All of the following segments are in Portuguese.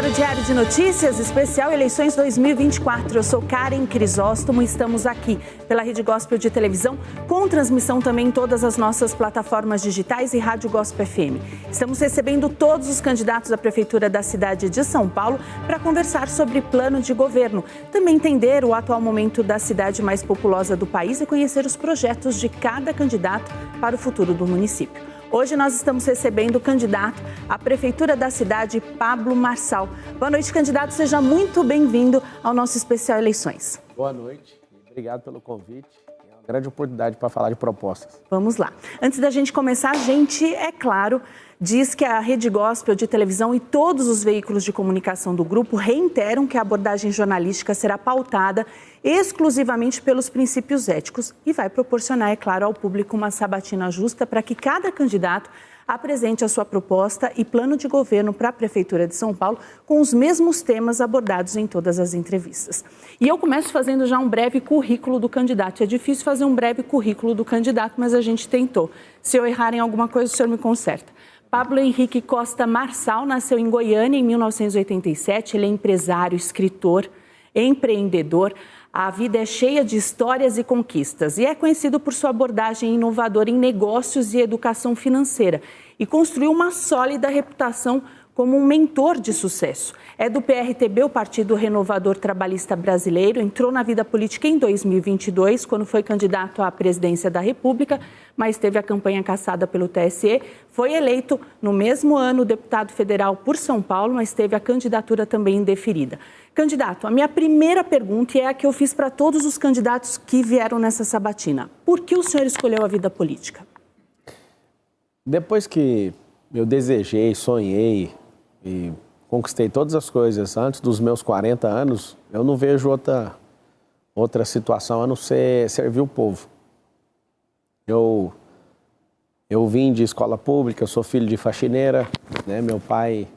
o Diário de Notícias, especial Eleições 2024. Eu sou Karen Crisóstomo e estamos aqui pela Rede Gospel de Televisão, com transmissão também em todas as nossas plataformas digitais e Rádio Gospel FM. Estamos recebendo todos os candidatos à Prefeitura da cidade de São Paulo para conversar sobre plano de governo, também entender o atual momento da cidade mais populosa do país e conhecer os projetos de cada candidato para o futuro do município. Hoje nós estamos recebendo o candidato à Prefeitura da cidade, Pablo Marçal. Boa noite, candidato. Seja muito bem-vindo ao nosso especial Eleições. Boa noite. Obrigado pelo convite. É uma grande oportunidade para falar de propostas. Vamos lá. Antes da gente começar, a gente, é claro, diz que a Rede Gospel de Televisão e todos os veículos de comunicação do grupo reiteram que a abordagem jornalística será pautada exclusivamente pelos princípios éticos e vai proporcionar, é claro, ao público uma sabatina justa para que cada candidato apresente a sua proposta e plano de governo para a Prefeitura de São Paulo com os mesmos temas abordados em todas as entrevistas. E eu começo fazendo já um breve currículo do candidato. É difícil fazer um breve currículo do candidato, mas a gente tentou. Se eu errar em alguma coisa, o senhor me conserta. Pablo Henrique Costa Marçal nasceu em Goiânia em 1987. Ele é empresário, escritor, empreendedor. A vida é cheia de histórias e conquistas e é conhecido por sua abordagem inovadora em negócios e educação financeira e construiu uma sólida reputação como um mentor de sucesso. É do PRTB, o Partido Renovador Trabalhista Brasileiro, entrou na vida política em 2022, quando foi candidato à presidência da República, mas teve a campanha cassada pelo TSE. Foi eleito no mesmo ano deputado federal por São Paulo, mas teve a candidatura também indeferida. Candidato, a minha primeira pergunta é a que eu fiz para todos os candidatos que vieram nessa sabatina. Por que o senhor escolheu a vida política? Depois que eu desejei, sonhei e conquistei todas as coisas antes dos meus 40 anos, eu não vejo outra situação a não ser servir o povo. Eu vim de escola pública, eu sou filho de faxineira, né? Meu pai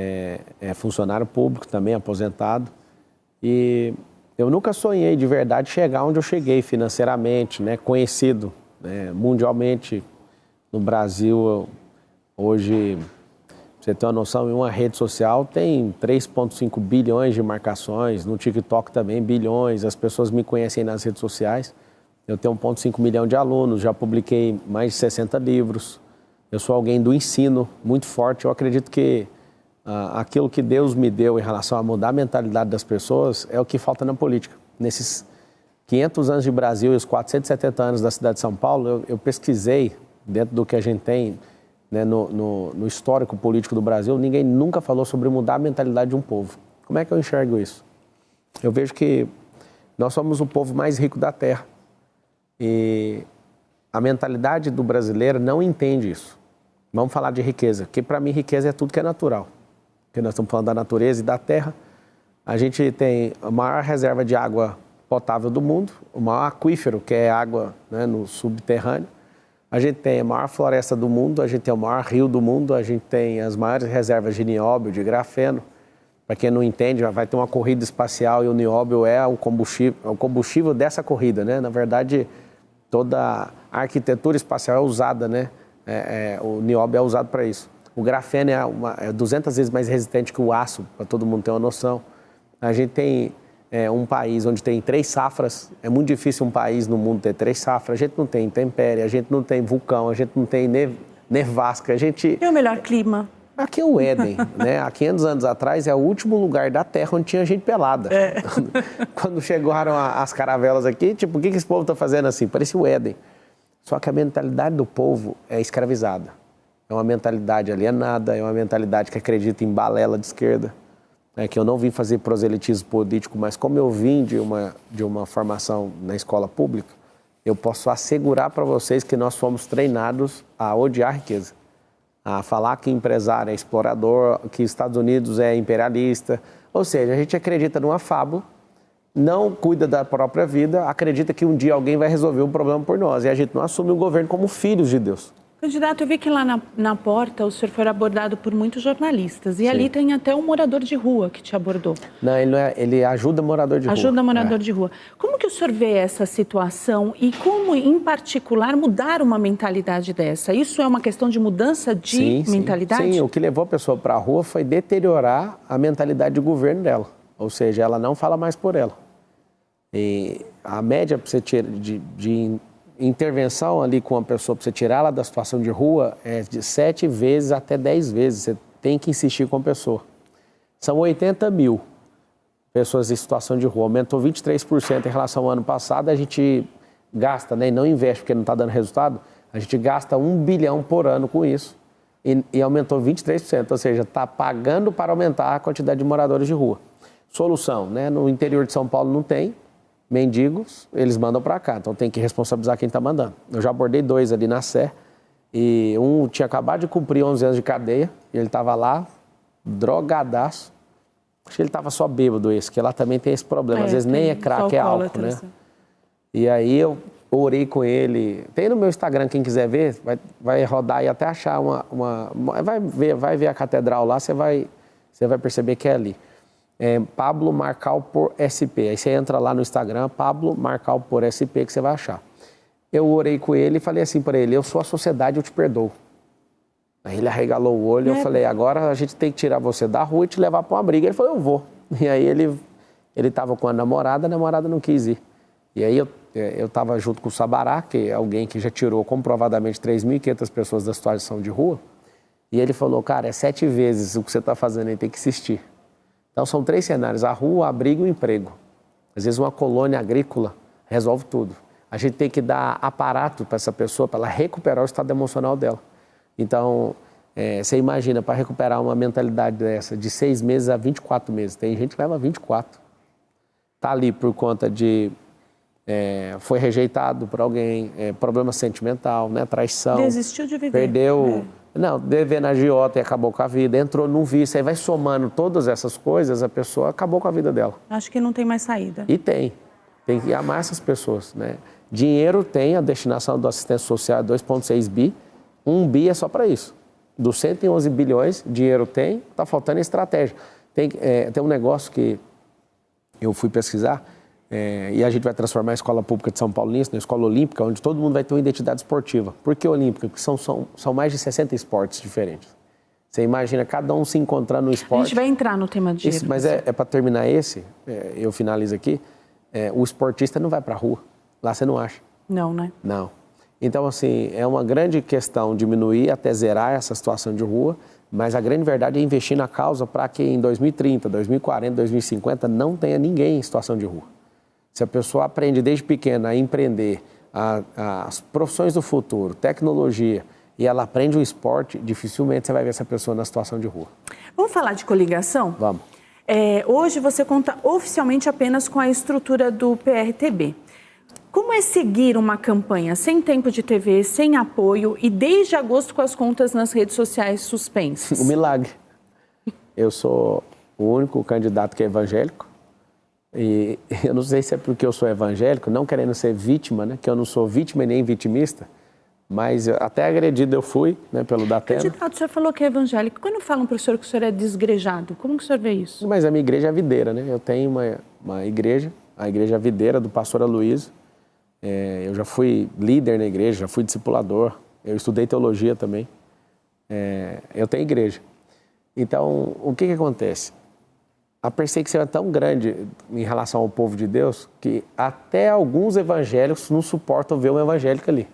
é funcionário público também, aposentado. E eu nunca sonhei de verdade chegar onde eu cheguei financeiramente, né? Conhecido, né? Mundialmente no Brasil. Hoje, pra você ter uma noção, em uma rede social tem 3,5 bilhões de marcações, no TikTok também bilhões, as pessoas me conhecem nas redes sociais. Eu tenho 1,5 milhão de alunos, já publiquei mais de 60 livros. Eu sou alguém do ensino muito forte. Eu acredito que aquilo que Deus me deu em relação a mudar a mentalidade das pessoas é o que falta na política. Nesses 500 anos de Brasil e os 470 anos da cidade de São Paulo, eu pesquisei dentro do que a gente tem, né, no histórico político do Brasil, ninguém nunca falou sobre mudar a mentalidade de um povo. Como é que eu enxergo isso? Eu vejo que nós somos o povo mais rico da Terra. E a mentalidade do brasileiro não entende isso. Vamos falar de riqueza, porque para mim riqueza é tudo que é natural. Porque nós estamos falando da natureza e da terra. A gente tem a maior reserva de água potável do mundo, o maior aquífero, que é água, né, no subterrâneo. A gente tem a maior floresta do mundo, a gente tem o maior rio do mundo, a gente tem as maiores reservas de nióbio, de grafeno. Para quem não entende, vai ter uma corrida espacial e o nióbio é o combustível dessa corrida, né? Na verdade, toda a arquitetura espacial é usada, né? O nióbio é usado para isso. O grafeno é 200 vezes mais resistente que o aço, para todo mundo ter uma noção. A gente tem um país onde tem 3 safras. É muito difícil um país no mundo ter 3 safras. A gente não tem intempérie, a gente não tem vulcão, a gente não tem nevasca. É o melhor clima. Aqui é o Éden, né? Há 500 anos atrás é o último lugar da Terra onde tinha gente pelada. Quando chegaram as caravelas aqui, tipo, o que esse povo está fazendo assim? Parecia o Éden. Só que a mentalidade do povo é escravizada. É uma mentalidade alienada, é uma mentalidade que acredita em balela de esquerda. Que eu não vim fazer proselitismo político, mas como eu vim de uma formação na escola pública, eu posso assegurar para vocês que nós fomos treinados a odiar a riqueza. A falar que empresário é explorador, que Estados Unidos é imperialista. Ou seja, a gente acredita numa fábula, não cuida da própria vida, acredita que um dia alguém vai resolver o problema por nós. E a gente não assume o governo como filhos de Deus. Candidato, eu vi que lá na porta o senhor foi abordado por muitos jornalistas. E Sim. ali tem até um morador de rua que te abordou. Não, ele ajuda morador de rua. Ajuda morador de rua. Como que o senhor vê essa situação e como, em particular, mudar uma mentalidade dessa? Isso é uma questão de mudança de mentalidade? Sim, o que levou a pessoa para a rua foi deteriorar a mentalidade de governo dela. Ou seja, ela não fala mais por ela. E a média para você tirar de intervenção ali com a pessoa, para você tirar ela da situação de rua, é de 7 vezes até 10 vezes. Você tem que insistir com a pessoa. São 80 mil pessoas em situação de rua. Aumentou 23% em relação ao ano passado. A gente gasta, né, e não investe porque não está dando resultado, a gente gasta 1 bilhão por ano com isso. E aumentou 23%, ou seja, está pagando para aumentar a quantidade de moradores de rua. Solução, né? No interior de São Paulo não tem. Mendigos, eles mandam para cá, então tem que responsabilizar quem está mandando. Eu já abordei 2 ali na Sé, e um tinha acabado de cumprir 11 anos de cadeia, e ele estava lá, drogadaço. Acho que ele estava só bêbado esse, que lá também tem esse problema, às vezes nem é crack, é álcool, né? E aí eu orei com ele, tem no meu Instagram, quem quiser ver, vai rodar e até achar vai ver a catedral lá, você vai perceber que é ali. Pablo Marcal por SP. Aí você entra lá no Instagram, Pablo Marcal por SP, que você vai achar. Eu orei com ele e falei assim para ele: eu sou a sociedade, eu te perdoo. Aí ele arregalou o olho, eu falei: agora a gente tem que tirar você da rua e te levar para uma briga. Ele falou: eu vou. E aí ele estava com a namorada não quis ir. E aí eu estava junto com o Sabará, que é alguém que já tirou comprovadamente 3.500 pessoas da situação de rua. E ele falou: cara, é 7 vezes o que você está fazendo aí, tem que insistir. Então, são 3 cenários: a rua, o abrigo e o emprego. Às vezes, uma colônia agrícola resolve tudo. A gente tem que dar aparato para essa pessoa, para ela recuperar o estado emocional dela. Então, você imagina, para recuperar uma mentalidade dessa, de 6 meses a 24 meses. Tem gente que leva 24. Está ali por conta de... foi rejeitado por alguém, problema sentimental, né, traição. Desistiu de viver. Perdeu... Não, devendo a agiota e acabou com a vida, entrou num vício, aí vai somando todas essas coisas, a pessoa acabou com a vida dela. Acho que não tem mais saída. E tem que amar essas pessoas, né? Dinheiro tem, a destinação do assistência social é 2,6 bi, 1 bi é só para isso. Dos 111 bilhões, dinheiro tem, está faltando estratégia. Tem um negócio que eu fui pesquisar, e a gente vai transformar a Escola Pública de São Paulo nisso, na Escola Olímpica, onde todo mundo vai ter uma identidade esportiva. Por que olímpica? Porque são mais de 60 esportes diferentes. Você imagina cada um se encontrando no esporte. A gente vai entrar no tema de isso, mas para terminar eu finalizo aqui, o esportista não vai para a rua. Lá você não acha. Não, né? Não. Então, assim, é uma grande questão diminuir até zerar essa situação de rua, mas a grande verdade é investir na causa para que em 2030, 2040, 2050 não tenha ninguém em situação de rua. Se a pessoa aprende desde pequena a empreender, as profissões do futuro, tecnologia, e ela aprende o esporte, dificilmente você vai ver essa pessoa na situação de rua. Vamos falar de coligação? Vamos. Hoje você conta oficialmente apenas com a estrutura do PRTB. Como é seguir uma campanha sem tempo de TV, sem apoio e desde agosto com as contas nas redes sociais suspensas? Um milagre. Eu sou o único candidato que é evangélico. E eu não sei se é porque eu sou evangélico, não querendo ser vítima, né? Que eu não sou vítima e nem vitimista, mas até agredido eu fui, né, pelo Datena. Candidato, o senhor falou que é evangélico. Quando falam para o senhor que o senhor é desgrejado, como que o senhor vê isso? Mas a minha igreja é videira, né? Eu tenho uma igreja, a igreja videira do pastor Aloysio. Eu já fui líder na igreja, já fui discipulador, eu estudei teologia também. Eu tenho igreja. Então, o que acontece? A perseguição é tão grande em relação ao povo de Deus que até alguns evangélicos não suportam ver um evangélico ali.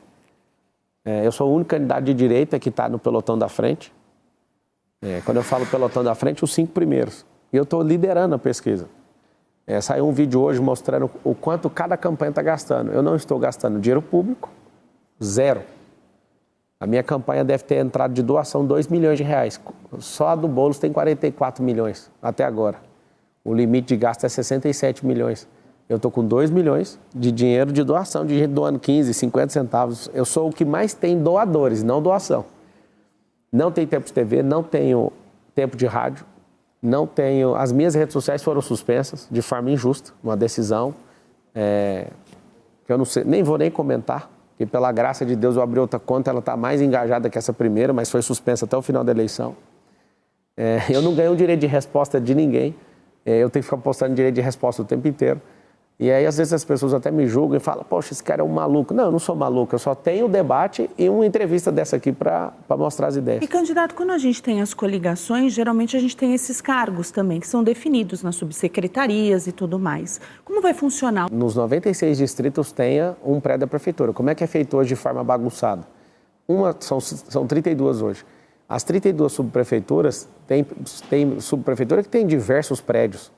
Eu sou o único candidato de direita que está no pelotão da frente. Quando eu falo pelotão da frente, os 5 primeiros. E eu estou liderando a pesquisa. Saiu um vídeo hoje mostrando o quanto cada campanha está gastando. Eu não estou gastando dinheiro público, 0. A minha campanha deve ter entrado de doação 2 milhões de reais. Só a do Boulos tem 44 milhões até agora. O limite de gasto é 67 milhões. Eu estou com 2 milhões de dinheiro de doação, de gente doando 15, 50 centavos. Eu sou o que mais tem doadores, não doação. Não tenho tempo de TV, não tenho tempo de rádio, não tenho... As minhas redes sociais foram suspensas de forma injusta, uma decisão que eu não sei, nem vou nem comentar, que pela graça de Deus eu abri outra conta, ela está mais engajada que essa primeira, mas foi suspensa até o final da eleição. Eu não ganho o direito de resposta de ninguém, eu tenho que ficar postando direito de resposta o tempo inteiro. E aí, às vezes, as pessoas até me julgam e falam, poxa, esse cara é um maluco. Não, eu não sou maluco, eu só tenho debate e uma entrevista dessa aqui para mostrar as ideias. E, candidato, quando a gente tem as coligações, geralmente a gente tem esses cargos também, que são definidos nas subsecretarias e tudo mais. Como vai funcionar? Nos 96 distritos tenha um prédio da prefeitura. Como é que é feito hoje de forma bagunçada? São 32 hoje. As 32 subprefeituras, tem subprefeitura que tem diversos prédios.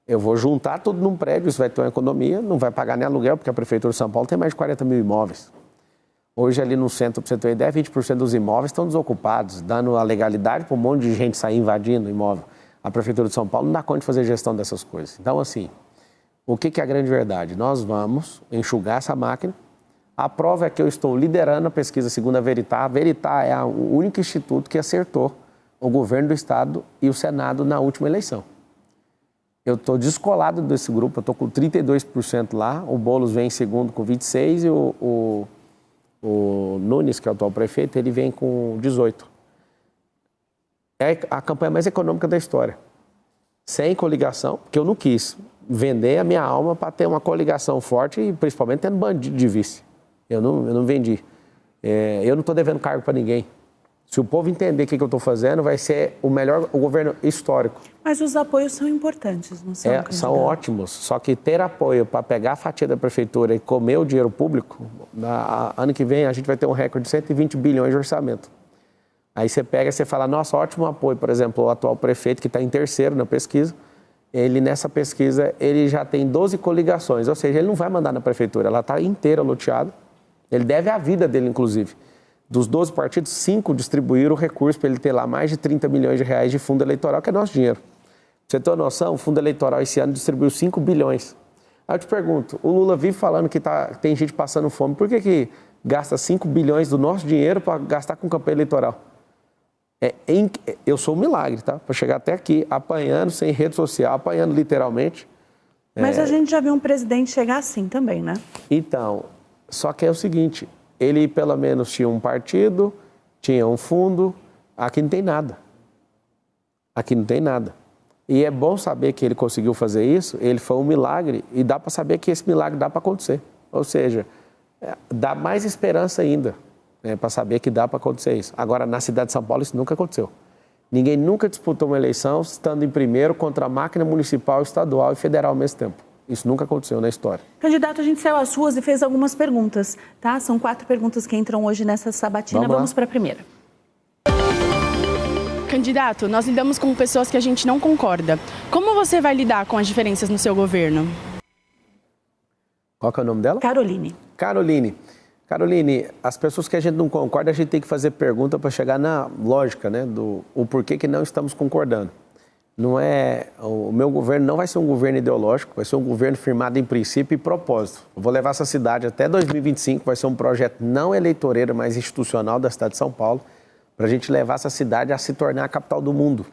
Eu vou juntar tudo num prédio, isso vai ter uma economia, não vai pagar nem aluguel, porque a Prefeitura de São Paulo tem mais de 40 mil imóveis. Hoje, ali no centro, para você ter uma ideia, 20% dos imóveis estão desocupados, dando a legalidade para um monte de gente sair invadindo o imóvel. A Prefeitura de São Paulo não dá conta de fazer gestão dessas coisas. Então, assim, o que é a grande verdade? Nós vamos enxugar essa máquina. A prova é que eu estou liderando a pesquisa segundo a Veritá. A Veritá é o único instituto que acertou o governo do Estado e o Senado na última eleição. Eu estou descolado desse grupo, eu estou com 32% lá, o Boulos vem em segundo com 26% e o Nunes, que é o atual prefeito, ele vem com 18%. É a campanha mais econômica da história. Sem coligação, porque eu não quis vender a minha alma para ter uma coligação forte e principalmente tendo bandido de vice. Eu não vendi. Eu não estou devendo cargo para ninguém. Se o povo entender o que eu estou fazendo, vai ser o governo histórico. Mas os apoios são importantes, não são? São ótimos, só que ter apoio para pegar a fatia da prefeitura e comer o dinheiro público, ano que vem a gente vai ter um recorde de 120 bilhões de orçamento. Aí você pega e você fala, nossa, ótimo apoio. Por exemplo, o atual prefeito, que está em terceiro na pesquisa, nessa pesquisa, ele já tem 12 coligações, ou seja, ele não vai mandar na prefeitura, ela está inteira loteada. Ele deve a vida dele, inclusive. Dos 12 partidos, 5 distribuíram o recurso para ele ter lá mais de 30 milhões de reais de fundo eleitoral, que é nosso dinheiro. Pra você ter uma noção, o fundo eleitoral esse ano distribuiu 5 bilhões. Aí eu te pergunto, o Lula vive falando que tem gente passando fome, por que gasta 5 bilhões do nosso dinheiro para gastar com campanha eleitoral? Eu sou um milagre, tá? Para chegar até aqui, apanhando, sem rede social, apanhando literalmente. Mas a gente já viu um presidente chegar assim também, né? Então, só que é o seguinte... Ele, pelo menos, tinha um partido, tinha um fundo. Aqui não tem nada. Aqui não tem nada. E é bom saber que ele conseguiu fazer isso, ele foi um milagre, e dá para saber que esse milagre dá para acontecer. Ou seja, dá mais esperança ainda, né, para saber que dá para acontecer isso. Agora, na cidade de São Paulo, isso nunca aconteceu. Ninguém nunca disputou uma eleição estando em primeiro contra a máquina municipal, estadual e federal ao mesmo tempo. Isso nunca aconteceu na história. Candidato, a gente saiu às ruas e fez algumas perguntas, tá? São 4 perguntas que entram hoje nessa sabatina. Vamos para a primeira. Candidato, nós lidamos com pessoas que a gente não concorda. Como você vai lidar com as diferenças no seu governo? Qual que é o nome dela? Caroline. Caroline, as pessoas que a gente não concorda, a gente tem que fazer pergunta para chegar na lógica, né? O porquê que não estamos concordando. O meu governo não vai ser um governo ideológico, vai ser um governo firmado em princípio e propósito. Eu vou levar essa cidade até 2025, vai ser um projeto não eleitoreiro, mas institucional da cidade de São Paulo, para a gente levar essa cidade a se tornar a capital do mundo.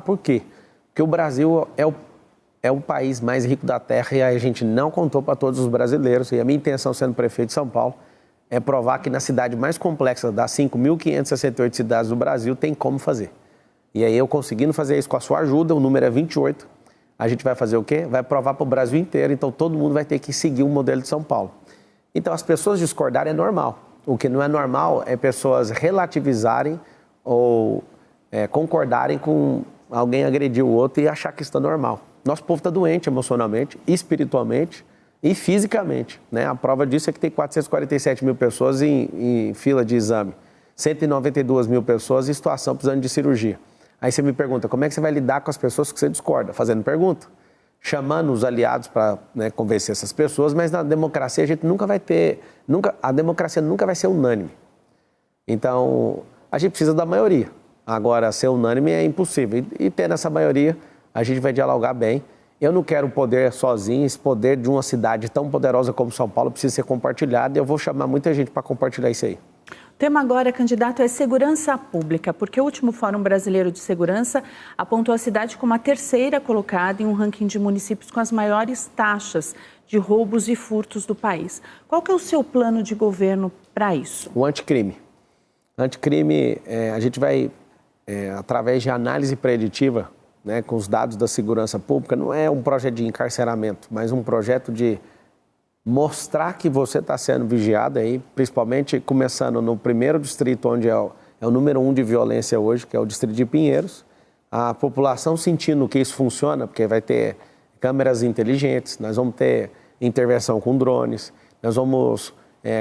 Por quê? Porque o Brasil é o país mais rico da terra e a gente não contou para todos os brasileiros. E a minha intenção, sendo prefeito de São Paulo, é provar que na cidade mais complexa das 5.568 cidades do Brasil tem como fazer. E aí eu conseguindo fazer isso com a sua ajuda, o número é 28, a gente vai fazer o quê? Vai provar para o Brasil inteiro, então todo mundo vai ter que seguir o modelo de São Paulo. Então as pessoas discordarem é normal. O que não é normal é pessoas relativizarem ou concordarem com alguém agredir o outro e achar que isso está normal. Nosso povo está doente emocionalmente, espiritualmente e fisicamente, né? A prova disso é que tem 447 mil pessoas em fila de exame, 192 mil pessoas em situação precisando de cirurgia. Aí você me pergunta, como é que você vai lidar com as pessoas que você discorda? Fazendo pergunta, chamando os aliados para convencer essas pessoas, mas na democracia a gente nunca vai ter, a democracia nunca vai ser unânime. Então, a gente precisa da maioria. Agora, ser unânime é impossível. E tendo essa maioria, a gente vai dialogar bem. Eu não quero poder sozinho, esse poder de uma cidade tão poderosa como São Paulo precisa ser compartilhado e eu vou chamar muita gente para compartilhar isso aí. tema agora, candidato, é segurança pública, porque o último Fórum Brasileiro de Segurança apontou a cidade como a terceira colocada em um ranking de municípios com as maiores taxas de roubos e furtos do país. Qual que é o seu plano de governo para isso? O anticrime. Anticrime, a gente vai, através de análise preditiva, né, com os dados da segurança pública, não é um projeto de encarceramento, mas um projeto de mostrar que você está sendo vigiado aí, principalmente começando no primeiro distrito, onde é o número 1 de violência hoje, que é o distrito de Pinheiros. A população sentindo que isso funciona, porque vai ter câmeras inteligentes, nós vamos ter intervenção com drones, nós vamos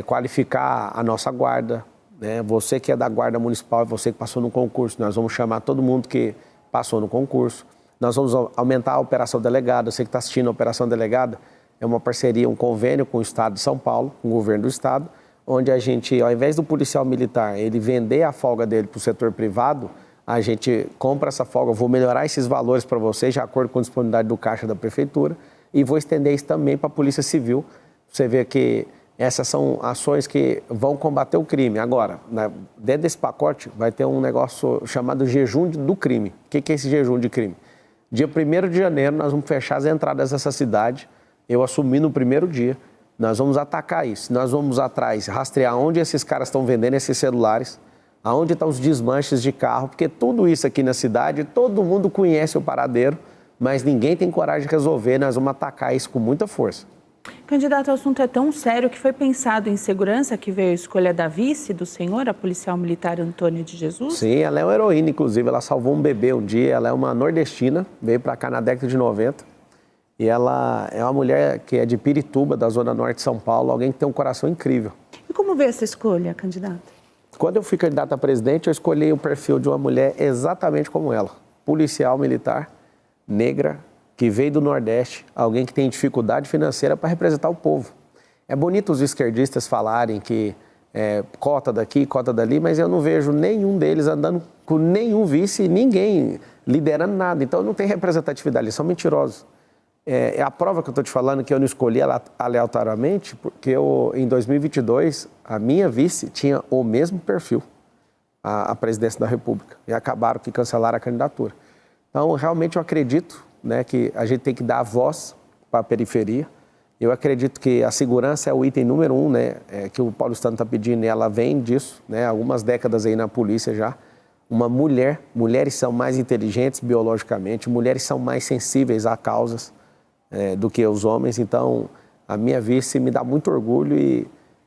qualificar a nossa guarda, né? Você que é da guarda municipal, você que passou no concurso, nós vamos chamar todo mundo que passou no concurso. Nós vamos aumentar a operação delegada, você que está assistindo a operação delegada, é uma parceria, um convênio com o Estado de São Paulo, com o governo do Estado, onde a gente, ao invés do policial militar, ele vender a folga dele para o setor privado, a gente compra essa folga, vou melhorar esses valores para vocês, de acordo com a disponibilidade do caixa da prefeitura, e vou estender isso também para a Polícia Civil. Você vê que essas são ações que vão combater o crime. Agora, dentro desse pacote, vai ter um negócio chamado jejum do crime. O que é esse jejum de crime? Dia 1º de janeiro, nós vamos fechar as entradas dessa cidade. Eu assumi no primeiro dia, nós vamos atacar isso, nós vamos atrás, rastrear onde esses caras estão vendendo esses celulares, aonde estão os desmanches de carro, porque tudo isso aqui na cidade, todo mundo conhece o paradeiro, mas ninguém tem coragem de resolver, nós vamos atacar isso com muita força. Candidato, o assunto é tão sério que foi pensado em segurança que veio a escolha da vice do senhor, a policial militar Antônia de Jesus? Sim, ela é uma heroína, inclusive, ela salvou um bebê um dia, ela é uma nordestina, veio para cá na década de 90. E ela é uma mulher que é de Pirituba, da zona norte de São Paulo, alguém que tem um coração incrível. E como veio essa escolha, candidato? Quando eu fui candidato a presidente, eu escolhi o perfil de uma mulher exatamente como ela. Policial militar, negra, que veio do Nordeste, alguém que tem dificuldade financeira para representar o povo. É bonito os esquerdistas falarem que cota daqui, cota dali, mas eu não vejo nenhum deles andando com nenhum vice, ninguém liderando nada. Então não tem representatividade, eles são mentirosos. É a prova que eu estou te falando que eu não escolhi ela aleatoriamente, porque em 2022, a minha vice tinha o mesmo perfil, a presidência da República, e acabaram que cancelaram a candidatura. Então, realmente eu acredito, né, que a gente tem que dar voz para a periferia. Eu acredito que a segurança é o item número 1, né, que o paulistano está pedindo, e ela vem disso, né, algumas décadas aí na polícia já. Mulheres são mais inteligentes biologicamente, mulheres são mais sensíveis a causas do que os homens, então a minha vice me dá muito orgulho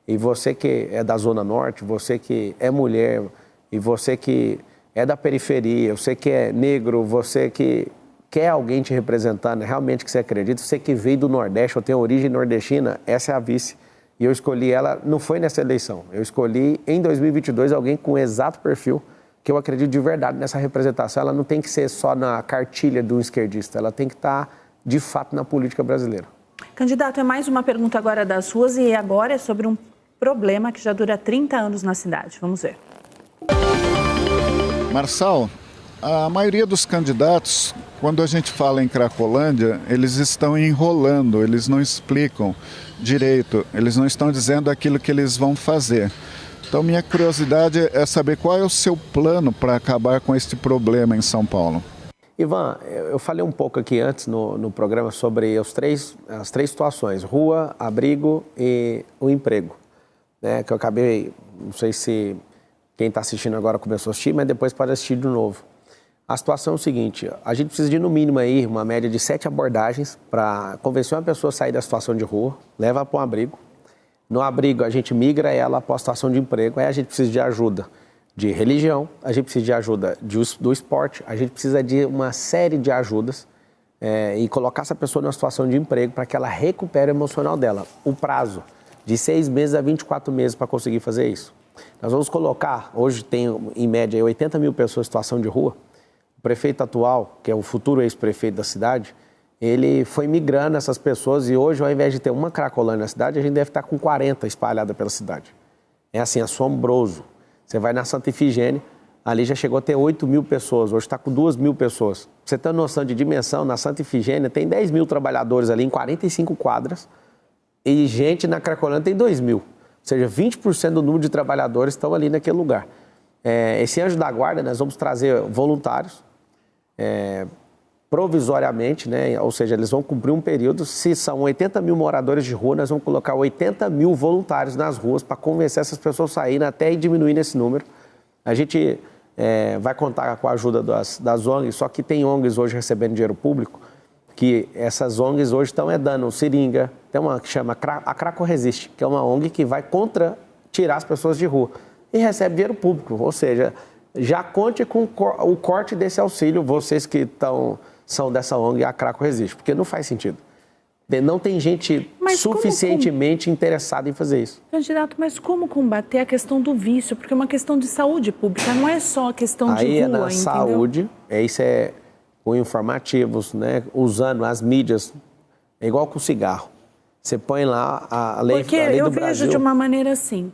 e você que é da Zona Norte, você que é mulher e você que é da periferia, você que é negro, você que quer alguém te representando, realmente que você acredita, você que veio do Nordeste ou tem origem nordestina, essa é a vice. E eu escolhi ela, não foi nessa eleição, eu escolhi em 2022 alguém com o exato perfil que eu acredito de verdade nessa representação. Ela não tem que ser só na cartilha de um esquerdista, ela tem que estar de fato na política brasileira. Candidato, é mais uma pergunta agora das ruas e agora é sobre um problema que já dura 30 anos na cidade. Vamos ver. Marçal, a maioria dos candidatos, quando a gente fala em Cracolândia, eles estão enrolando, eles não explicam direito, eles não estão dizendo aquilo que eles vão fazer. Então, minha curiosidade é saber qual é o seu plano para acabar com este problema em São Paulo. Ivan, eu falei um pouco aqui antes no programa sobre as três situações, rua, abrigo e o emprego, né? Que eu acabei, não sei se quem está assistindo agora começou a assistir, mas depois pode assistir de novo. A situação é o seguinte, a gente precisa de no mínimo aí uma média de 7 abordagens para convencer uma pessoa a sair da situação de rua, leva para um abrigo. No abrigo a gente migra ela para a situação de emprego, aí a gente precisa de ajuda de religião, a gente precisa de ajuda do esporte, a gente precisa de uma série de ajudas e colocar essa pessoa numa situação de emprego para que ela recupere o emocional dela. O prazo de 6 meses a 24 meses para conseguir fazer isso. Nós vamos colocar, hoje tem em média 80 mil pessoas em situação de rua. O prefeito atual, que é o futuro ex-prefeito da cidade, ele foi migrando essas pessoas e hoje, ao invés de ter uma Cracolândia na cidade, a gente deve estar com 40 espalhadas pela cidade. É assim, assombroso. Você vai na Santa Ifigênia, ali já chegou a ter 8 mil pessoas, hoje está com 2 mil pessoas. Pra você ter noção de dimensão, na Santa Ifigênia tem 10 mil trabalhadores ali em 45 quadras e gente na Cracolândia tem 2 mil. seja, 20% do número de trabalhadores estão ali naquele lugar. Esse anjo da guarda, nós vamos trazer voluntários, provisoriamente, né? Ou seja, eles vão cumprir um período. Se são 80 mil moradores de rua, nós vamos colocar 80 mil voluntários nas ruas para convencer essas pessoas a saírem até ir diminuindo esse número. A gente vai contar com a ajuda das ONGs, só que tem ONGs hoje recebendo dinheiro público, que essas ONGs hoje estão dando seringa. Tem uma que chama a Craco Resiste, que é uma ONG que vai tirar as pessoas de rua e recebe dinheiro público. Ou seja, já conte com o corte desse auxílio, vocês que são dessa ONG, a Craco Resiste, porque não faz sentido. Não tem gente suficientemente interessada em fazer isso. Candidato, mas como combater a questão do vício? Porque é uma questão de saúde pública, não é só a questão de rua, Aí é na entendeu? saúde, isso é com informativos, né, usando as mídias, é igual com o cigarro. Você põe lá a lei do Brasil. Porque eu vejo de uma maneira assim,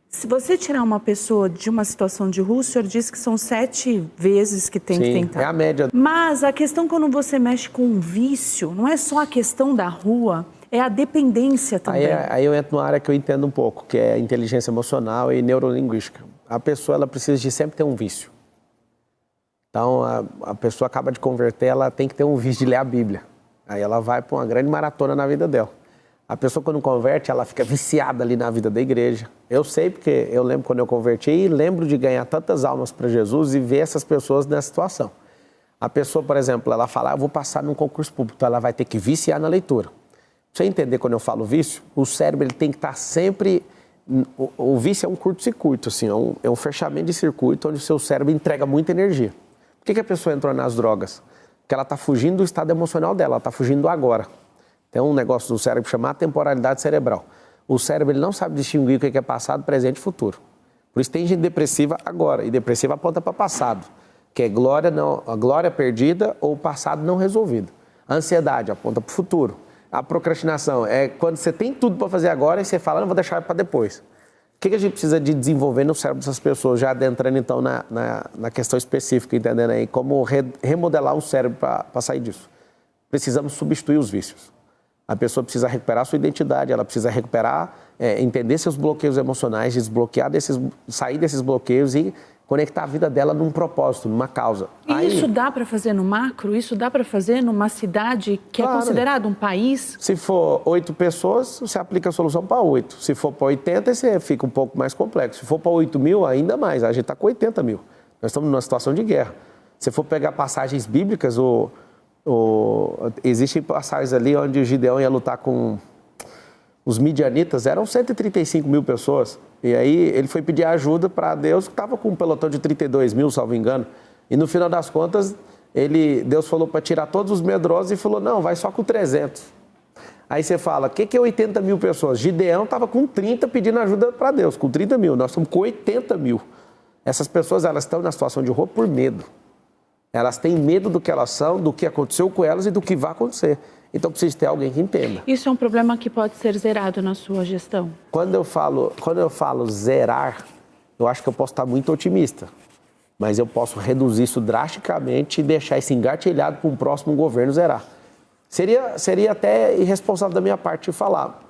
se você tirar uma pessoa de uma situação de rua, o senhor disse que são 7 vezes que tem que tentar. É a média. Mas a questão quando você mexe com um vício, não é só a questão da rua, é a dependência também. Aí eu entro numa área que eu entendo um pouco, que é inteligência emocional e neurolinguística. A pessoa ela precisa de sempre ter um vício. Então, a pessoa acaba de converter, ela tem que ter um vício de ler a Bíblia. Aí ela vai para uma grande maratona na vida dela. A pessoa, quando converte, ela fica viciada ali na vida da igreja. Eu sei, porque eu lembro quando eu converti e lembro de ganhar tantas almas para Jesus e ver essas pessoas nessa situação. A pessoa, por exemplo, ela fala, eu vou passar num concurso público, então ela vai ter que viciar na leitura. Pra você entender quando eu falo vício, o cérebro ele tem que estar sempre... O vício é um curto-circuito, assim, é um fechamento de circuito onde o seu cérebro entrega muita energia. Por que a pessoa entrou nas drogas? Porque ela está fugindo do estado emocional dela, ela está fugindo do agora. Tem um negócio do cérebro chamado temporalidade cerebral. O cérebro ele não sabe distinguir o que é passado, presente e futuro. Por isso tem gente depressiva agora, e depressiva aponta para passado, que é a glória perdida ou o passado não resolvido. A ansiedade aponta para o futuro. A procrastinação é quando você tem tudo para fazer agora e você fala, não, vou deixar para depois. O que a gente precisa de desenvolver no cérebro dessas pessoas, já adentrando então na questão específica, entendendo aí, como remodelar o cérebro para sair disso? Precisamos substituir os vícios. A pessoa precisa recuperar sua identidade, ela precisa recuperar, entender seus bloqueios emocionais, sair desses bloqueios e conectar a vida dela num propósito, numa causa. E isso dá para fazer no macro? Isso dá para fazer numa cidade que é considerada um país? Se for 8 pessoas, você aplica a solução para 8. Se for para 80, você fica um pouco mais complexo. Se for para 8 mil, ainda mais. A gente está com 80 mil. Nós estamos numa situação de guerra. Se for pegar passagens bíblicas, existem passagens ali onde o Gideão ia lutar com os midianitas, eram 135 mil pessoas. E aí ele foi pedir ajuda para Deus, que estava com um pelotão de 32 mil, salvo engano. E no final das contas, Deus falou para tirar todos os medrosos e falou, não, vai só com 300. Aí você fala, o que é 80 mil pessoas? Gideão estava com 30 pedindo ajuda para Deus, com 30 mil. Nós estamos com 80 mil. Essas pessoas, elas estão na situação de rua por medo. Elas têm medo do que elas são, do que aconteceu com elas e do que vai acontecer. Então precisa ter alguém que entenda. Isso é um problema que pode ser zerado na sua gestão? Quando eu falo zerar, eu acho que eu posso estar muito otimista. Mas eu posso reduzir isso drasticamente e deixar isso engatilhado para um próximo governo zerar. Seria até irresponsável da minha parte falar.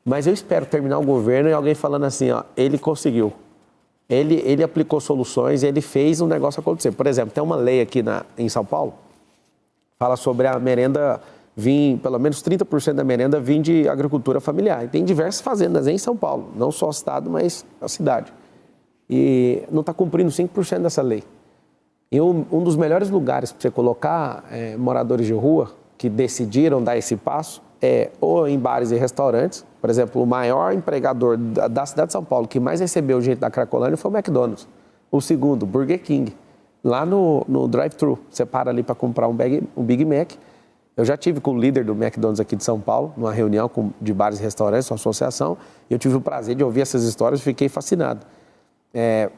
Mas eu espero terminar o governo e alguém falando assim, ó, ele conseguiu. Ele aplicou soluções, ele fez um negócio acontecer. Por exemplo, tem uma lei aqui em São Paulo, fala sobre a merenda pelo menos 30% da merenda vir de agricultura familiar. E tem diversas fazendas em São Paulo, não só o estado, mas a cidade. E não está cumprindo 5% dessa lei. E um dos melhores lugares para você colocar moradores de rua que decidiram dar esse passo ou em bares e restaurantes. Por exemplo, o maior empregador da cidade de São Paulo que mais recebeu gente da Cracolândia foi o McDonald's. O segundo, Burger King. Lá no drive-thru, você para ali para comprar um Big Mac. Eu já tive com o líder do McDonald's aqui de São Paulo, numa reunião de bares e restaurantes, uma associação, e eu tive o prazer de ouvir essas histórias e fiquei fascinado.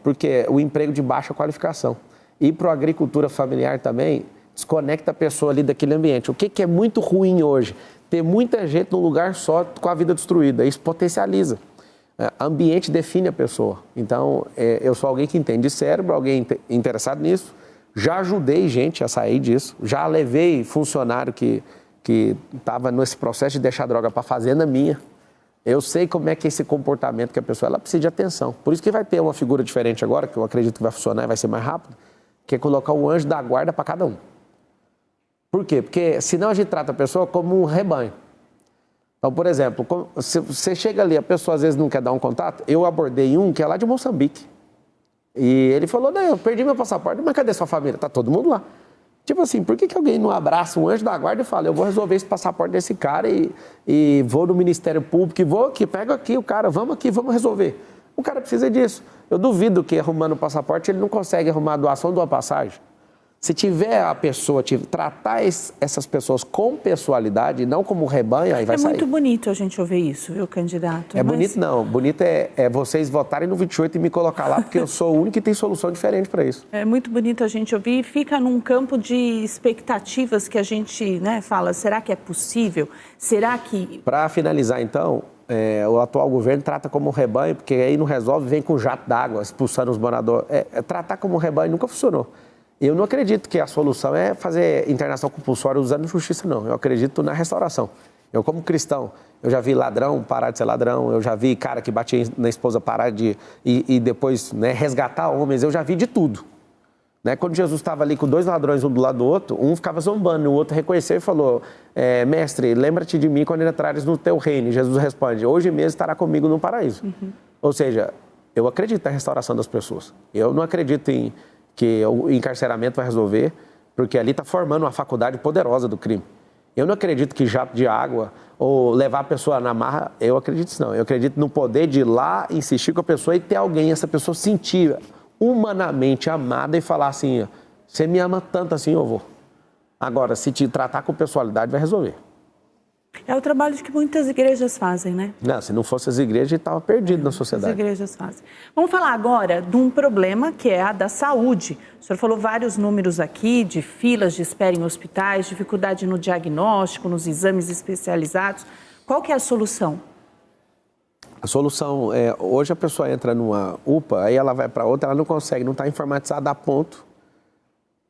Porque o emprego de baixa qualificação. E para a agricultura familiar também, desconecta a pessoa ali daquele ambiente. O que é muito ruim hoje? Ter muita gente num lugar só com a vida destruída. Isso potencializa. Ambiente define a pessoa. Então, eu sou alguém que entende de cérebro, alguém interessado nisso. Já ajudei gente a sair disso. Já levei funcionário que estava nesse processo de deixar a droga para a fazenda minha. Eu sei como é que esse comportamento que a pessoa, ela precisa de atenção. Por isso que vai ter uma figura diferente agora, que eu acredito que vai funcionar e vai ser mais rápido, que é colocar um anjo da guarda para cada um. Por quê? Porque senão a gente trata a pessoa como um rebanho. Então, por exemplo, se você chega ali, a pessoa às vezes não quer dar um contato, eu abordei um que é lá de Moçambique. E ele falou, não, eu perdi meu passaporte, mas cadê sua família? Tá todo mundo lá. Tipo assim, por que alguém não abraça um anjo da guarda e fala, eu vou resolver esse passaporte desse cara e vou no Ministério Público, e vou aqui, pego aqui o cara, vamos aqui, vamos resolver. O cara precisa disso. Eu duvido que arrumando o passaporte ele não consegue arrumar a doação de uma passagem. Se tiver a pessoa, tratar essas pessoas com pessoalidade, não como rebanho, aí vai sair. É muito bonito a gente ouvir isso, viu, candidato? Bonito não. Bonito é vocês votarem no 28 e me colocar lá, porque eu sou o único que tem solução diferente para isso. É muito bonito a gente ouvir e fica num campo de expectativas que a gente fala, será que é possível? Será que... Para finalizar, então, o atual governo trata como rebanho, porque aí não resolve, vem com jato d'água, expulsando os moradores. Tratar como rebanho nunca funcionou. Eu não acredito que a solução é fazer internação compulsória usando justiça, não. Eu acredito na restauração. Eu, como cristão, eu já vi ladrão parar de ser ladrão, eu já vi cara que batia na esposa parar e depois resgatar homens, eu já vi de tudo. Quando Jesus estava ali com 2 ladrões, um do lado do outro, um ficava zombando, o outro reconheceu e falou, mestre, lembra-te de mim quando entrares no teu reino. E Jesus responde, hoje mesmo estará comigo no paraíso. Uhum. Ou seja, eu acredito na restauração das pessoas. Eu não acredito que o encarceramento vai resolver, porque ali está formando uma faculdade poderosa do crime. Eu não acredito que jato de água ou levar a pessoa na marra, eu acredito não. Eu acredito no poder de ir lá, insistir com a pessoa e ter alguém, essa pessoa sentir humanamente amada e falar assim, você me ama tanto assim, eu vou. Agora, se te tratar com pessoalidade, vai resolver. É o trabalho que muitas igrejas fazem, né? Não, se não fosse as igrejas, a gente estava perdido na sociedade. As igrejas fazem. Vamos falar agora de um problema que é a da saúde. O senhor falou vários números aqui de filas de espera em hospitais, dificuldade no diagnóstico, nos exames especializados. Qual que é a solução? A solução é, hoje a pessoa entra numa UPA, aí ela vai para outra, ela não consegue, não está informatizada a ponto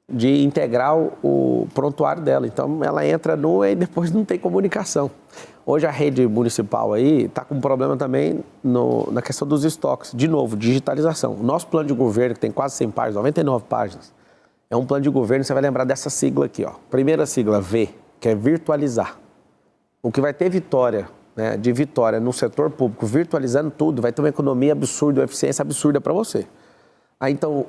de integrar o prontuário dela. Então, ela entra nua e depois não tem comunicação. Hoje, a rede municipal aí está com um problema também na questão dos estoques. De novo, digitalização. O nosso plano de governo, que tem quase 100 páginas, 99 páginas, é um plano de governo, você vai lembrar dessa sigla aqui, ó. Primeira sigla, V, que é virtualizar. O que vai ter vitória, de vitória no setor público, virtualizando tudo, vai ter uma economia absurda, uma eficiência absurda para você. Aí, então,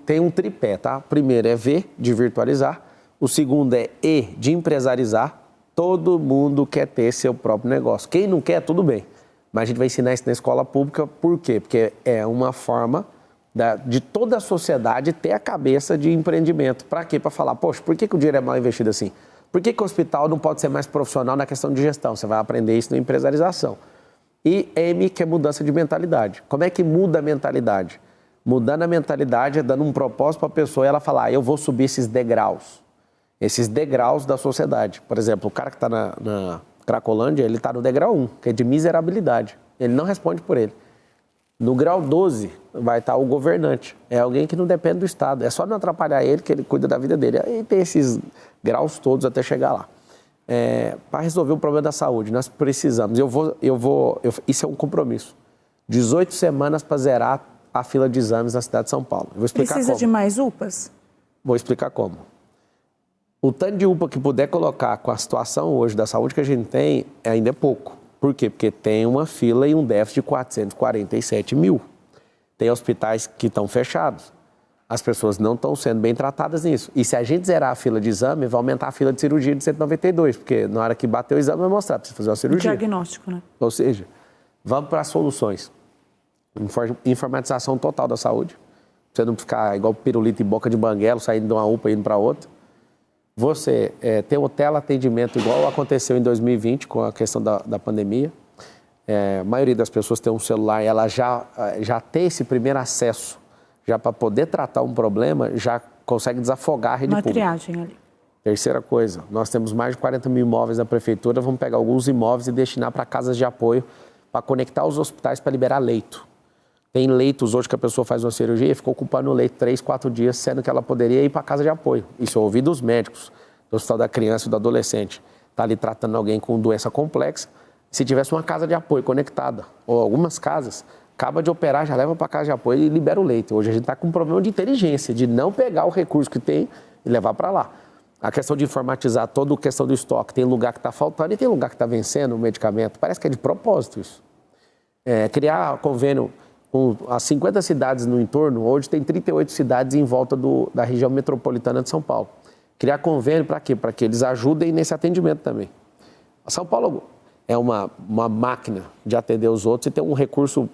tem um tripé, tá? O primeiro é V, de virtualizar. O segundo é E, de empresarizar. Todo mundo quer ter seu próprio negócio. Quem não quer, tudo bem. Mas a gente vai ensinar isso na escola pública. Por quê? Porque é uma forma de toda a sociedade ter a cabeça de empreendimento. Para quê? Para falar, poxa, por que o dinheiro é mal investido assim? Por que o hospital não pode ser mais profissional na questão de gestão? Você vai aprender isso na empresarização. E M, que é mudança de mentalidade. Como é que muda a mentalidade? Mudando a mentalidade é dando um propósito para a pessoa e ela falar, eu vou subir esses degraus da sociedade. Por exemplo, o cara que está na Cracolândia, ele está no degrau 1, que é de miserabilidade. Ele não responde por ele. No grau 12 vai estar o governante. É alguém que não depende do Estado. É só não atrapalhar ele, que ele cuida da vida dele. Aí tem esses graus todos até chegar lá. Para resolver o problema da saúde, nós precisamos. Isso é um compromisso. 18 semanas para zerar a fila de exames na cidade de São Paulo. Eu vou explicar Precisa como. de mais UPAs? Vou explicar como. O tanto de UPA que puder colocar com a situação hoje da saúde que a gente tem ainda é pouco. Por quê? Porque tem uma fila e um déficit de 447 mil. Tem hospitais que estão fechados. As pessoas não estão sendo bem tratadas nisso. E se a gente zerar a fila de exame, vai aumentar a fila de cirurgia de 192, porque na hora que bater o exame vai mostrar, precisa fazer uma cirurgia. Diagnóstico, né? Ou seja, vamos para as soluções. Informatização total da saúde. Você não ficar igual pirulito e boca de banguelo, saindo de uma UPA e indo para outra. Você ter o teleatendimento igual aconteceu em 2020 com a questão da pandemia. A maioria das pessoas tem um celular e ela já tem esse primeiro acesso, já para poder tratar um problema, já consegue desafogar a rede pública. Uma triagem ali. Terceira coisa, nós temos mais de 40 mil imóveis na prefeitura, vamos pegar alguns imóveis e destinar para casas de apoio para conectar os hospitais para liberar leito. Tem leitos hoje que a pessoa faz uma cirurgia e ficou ocupando o leito 3, 4 dias, sendo que ela poderia ir para a casa de apoio. Isso eu ouvi dos médicos, do Hospital da Criança e do Adolescente. Está ali tratando alguém com doença complexa Se tivesse uma casa de apoio conectada, ou algumas casas, acaba de operar, já leva para a casa de apoio e libera o leite. Hoje a gente está com um problema de inteligência, de não pegar o recurso que tem e levar para lá. A questão de informatizar toda a questão do estoque, tem lugar que está faltando e tem lugar que está vencendo o medicamento. Parece que é de propósito isso. Criar convênio com as 50 cidades no entorno, hoje tem 38 cidades em volta da região metropolitana de São Paulo. Criar convênio para quê? Para que eles ajudem nesse atendimento também. São Paulo é uma máquina de atender os outros e tem um recurso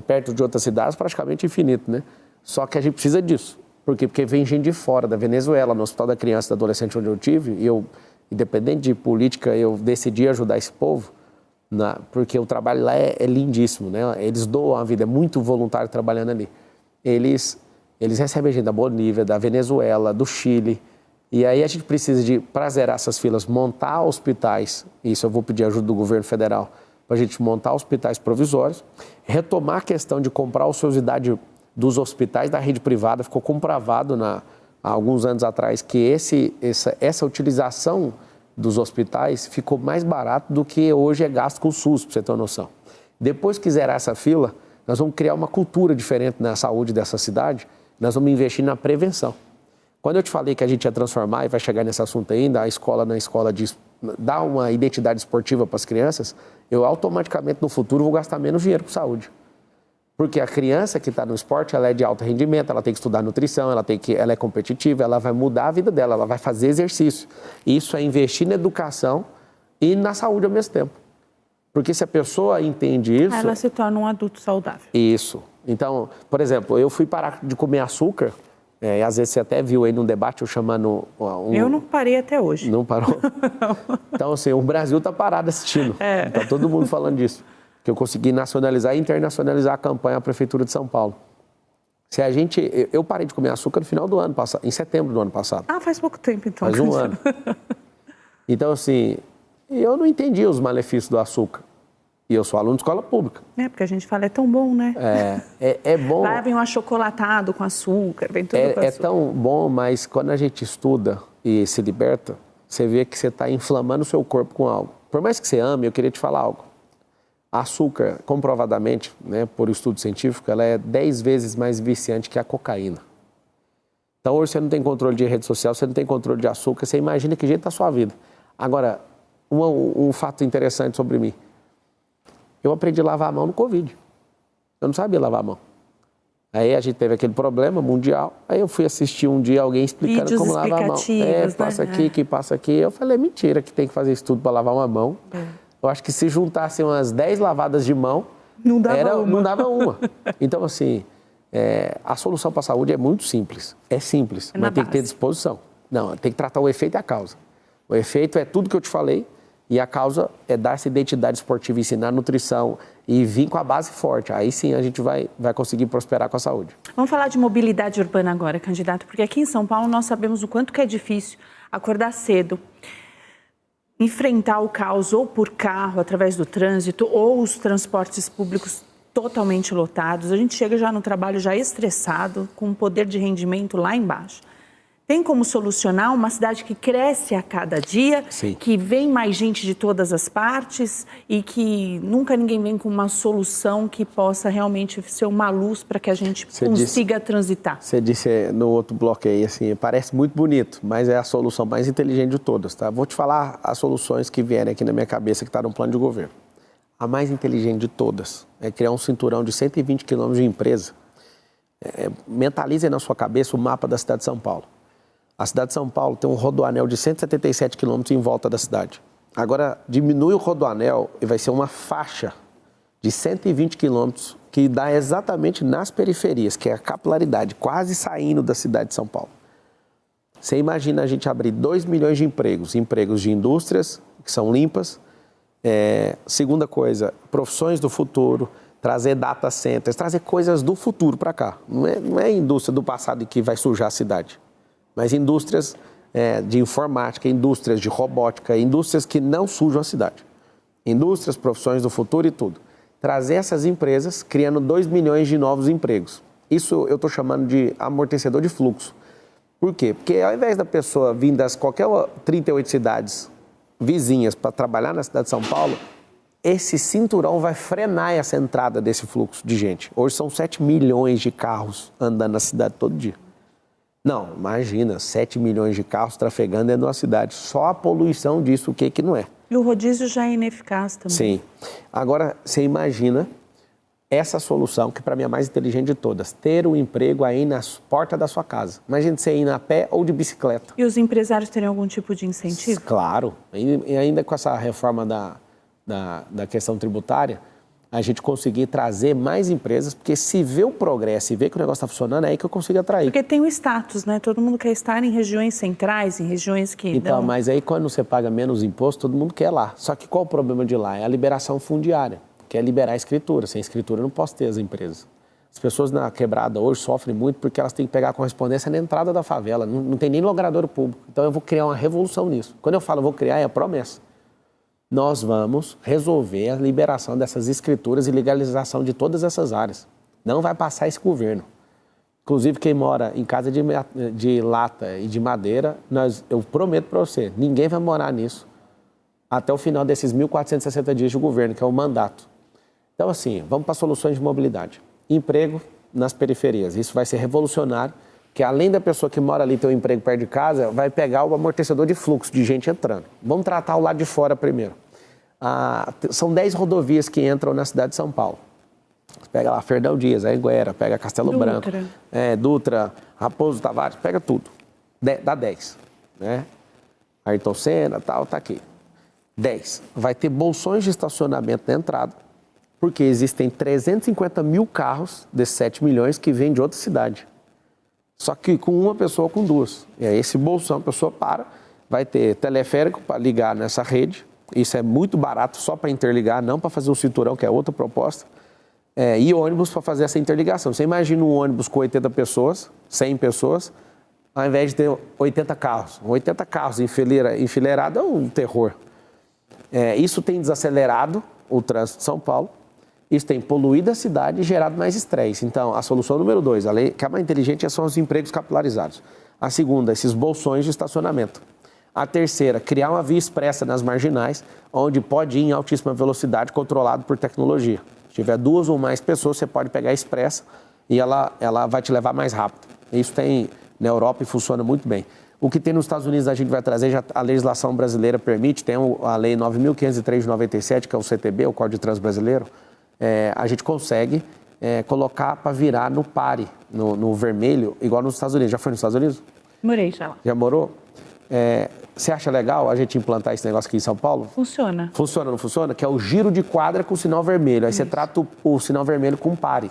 perto de outras cidades praticamente infinito, né? Só que a gente precisa disso. Por quê? Porque vem gente de fora, da Venezuela, no Hospital da Criança e do Adolescente onde eu tive, e eu, independente de política, eu decidi ajudar esse povo, porque o trabalho lá é lindíssimo, né? Eles doam a vida, é muito voluntário trabalhando ali. Eles recebem gente da Bolívia, da Venezuela, do Chile, e aí a gente precisa para zerar essas filas, montar hospitais, isso eu vou pedir ajuda do governo federal, para a gente montar hospitais provisórios, retomar a questão de comprar a ociosidade dos hospitais da rede privada. Ficou comprovado há alguns anos atrás que essa utilização dos hospitais ficou mais barato do que hoje é gasto com o SUS, para você ter uma noção. Depois que zerar essa fila, nós vamos criar uma cultura diferente na saúde dessa cidade, nós vamos investir na prevenção. Quando eu te falei que a gente ia transformar, e vai chegar nesse assunto ainda, a escola dar uma identidade esportiva para as crianças, eu automaticamente no futuro vou gastar menos dinheiro com saúde. Porque a criança que está no esporte, ela é de alto rendimento, ela tem que estudar nutrição, ela é competitiva, ela vai mudar a vida dela, ela vai fazer exercício. Isso é investir na educação e na saúde ao mesmo tempo. Porque se a pessoa entende isso... ela se torna um adulto saudável. Isso. Então, por exemplo, eu fui parar de comer açúcar, e às vezes você até viu aí num debate eu chamando... Eu não parei até hoje. Não parou? Então, assim, o Brasil está parado assistindo. Está todo mundo falando disso. Que eu consegui nacionalizar e internacionalizar a campanha da Prefeitura de São Paulo. Eu parei de comer açúcar no final do ano passado, em setembro do ano passado. Ah, faz pouco tempo então. Faz um ano. Então, assim, eu não entendi os malefícios do açúcar. E eu sou aluno de escola pública. Porque a gente fala, é tão bom, né? É bom. Lá vem um achocolatado com açúcar, vem tudo com açúcar. É tão bom, mas quando a gente estuda e se liberta, você vê que você está inflamando o seu corpo com algo. Por mais que você ame, eu queria te falar algo. Açúcar, comprovadamente, né, por estudo científico, ela é 10 vezes mais viciante que a cocaína. Então, hoje você não tem controle de rede social, você não tem controle de açúcar, você imagina que jeito está a sua vida. Agora, um fato interessante sobre mim. Eu aprendi a lavar a mão no Covid. Eu não sabia lavar a mão. Aí a gente teve aquele problema mundial, aí eu fui assistir um dia alguém explicando vídeos como lavar a mão. Passa aqui, que passa aqui. Eu falei, mentira, que tem que fazer isso tudo para lavar uma mão. Eu acho que se juntassem umas 10 lavadas de mão, não dava uma. Então, assim, a solução para a saúde é muito simples. É simples, mas tem que ter disposição. Não, tem que tratar o efeito e a causa. O efeito é tudo que eu te falei e a causa é dar essa identidade esportiva, ensinar nutrição e vir com a base forte. Aí sim a gente vai conseguir prosperar com a saúde. Vamos falar de mobilidade urbana agora, candidato, porque aqui em São Paulo nós sabemos o quanto que é difícil acordar cedo, enfrentar o caos ou por carro, através do trânsito, ou os transportes públicos totalmente lotados. A gente chega já no trabalho já estressado, com um poder de rendimento lá embaixo. Tem como solucionar uma cidade que cresce a cada dia, Sim. que vem mais gente de todas as partes e que nunca ninguém vem com uma solução que possa realmente ser uma luz para que a gente consiga transitar. Você disse no outro bloco aí, assim, parece muito bonito, mas é a solução mais inteligente de todas, tá? Vou te falar as soluções que vierem aqui na minha cabeça, que está no plano de governo. A mais inteligente de todas é criar um cinturão de 120 quilômetros de empresa. Mentalize na sua cabeça o mapa da cidade de São Paulo. A cidade de São Paulo tem um rodoanel de 177 quilômetros em volta da cidade. Agora, diminui o rodoanel e vai ser uma faixa de 120 quilômetros que dá exatamente nas periferias, que é a capilaridade, quase saindo da cidade de São Paulo. Você imagina a gente abrir 2 milhões de empregos de indústrias, que são limpas. Segunda coisa, profissões do futuro, trazer data centers, trazer coisas do futuro para cá. Não é a indústria do passado que vai sujar a cidade. Mas indústrias de informática, indústrias de robótica, indústrias que não sujam a cidade. Indústrias, profissões do futuro e tudo. Trazer essas empresas criando 2 milhões de novos empregos. Isso eu estou chamando de amortecedor de fluxo. Por quê? Porque ao invés da pessoa vir das qualquer 38 cidades vizinhas para trabalhar na cidade de São Paulo, esse cinturão vai frenar essa entrada desse fluxo de gente. Hoje são 7 milhões de carros andando na cidade todo dia. Não, imagina, 7 milhões de carros trafegando dentro de uma cidade. Só a poluição disso, o que não é. E o rodízio já é ineficaz também. Sim. Agora, você imagina essa solução, que para mim é a mais inteligente de todas, ter um emprego aí na porta da sua casa. Imagina você ir a pé ou de bicicleta. E os empresários teriam algum tipo de incentivo? Claro. E ainda com essa reforma da questão tributária, a gente conseguir trazer mais empresas, porque se vê o progresso e vê que o negócio está funcionando, é aí que eu consigo atrair. Porque tem o status, né? Todo mundo quer estar em regiões centrais, em regiões que Então, dão... mas aí quando você paga menos imposto, todo mundo quer lá. Só que qual o problema de lá? É a liberação fundiária, que é liberar a escritura. Sem escritura eu não posso ter as empresas. As pessoas na quebrada hoje sofrem muito porque elas têm que pegar a correspondência na entrada da favela. Não tem nem logrador público. Então eu vou criar uma revolução nisso. Quando eu falo vou criar, é a promessa. Nós vamos resolver a liberação dessas escrituras e legalização de todas essas áreas. Não vai passar esse governo. Inclusive, quem mora em casa de lata e de madeira, eu prometo para você, ninguém vai morar nisso até o final desses 1.460 dias de governo, que é o mandato. Então, assim, vamos para soluções de mobilidade. Emprego nas periferias. Isso vai ser revolucionário, que além da pessoa que mora ali ter um emprego perto de casa, vai pegar o amortecedor de fluxo de gente entrando. Vamos tratar o lado de fora primeiro. São 10 rodovias que entram na cidade de São Paulo. Você pega lá Fernão Dias, Anhanguera, pega Castelo Branco, Dutra, Raposo Tavares, pega tudo. Dá 10. Né? Ayrton Senna, tal, tá aqui. 10. Vai ter bolsões de estacionamento na entrada, porque existem 350 mil carros desses 7 milhões que vêm de outra cidade. Só que com uma pessoa ou com duas. E aí esse bolsão, a pessoa vai ter teleférico para ligar nessa rede. Isso é muito barato só para interligar, não para fazer o cinturão, que é outra proposta. E ônibus para fazer essa interligação. Você imagina um ônibus com 80 pessoas, 100 pessoas, ao invés de ter 80 carros. 80 carros enfileirados é um terror. Isso tem desacelerado o trânsito de São Paulo. Isso tem poluído a cidade e gerado mais estresse. Então, a solução número 2, que é mais inteligente, são os empregos capilarizados. A segunda, esses bolsões de estacionamento. A terceira, criar uma via expressa nas marginais, onde pode ir em altíssima velocidade, controlado por tecnologia. Se tiver 2 ou mais pessoas, você pode pegar a expressa e ela vai te levar mais rápido. Isso tem na Europa e funciona muito bem. O que tem nos Estados Unidos a gente vai trazer, a legislação brasileira permite, tem a lei 9.503 de 97, que é o CTB, o Código de Trânsito Brasileiro. A gente consegue colocar para virar no pare, no vermelho, igual nos Estados Unidos. Já foi nos Estados Unidos? Morei já lá. Já morou? Você acha legal a gente implantar esse negócio aqui em São Paulo? Funciona. Funciona, não funciona? Que é o giro de quadra com o sinal vermelho. Aí você trata o sinal vermelho com pare.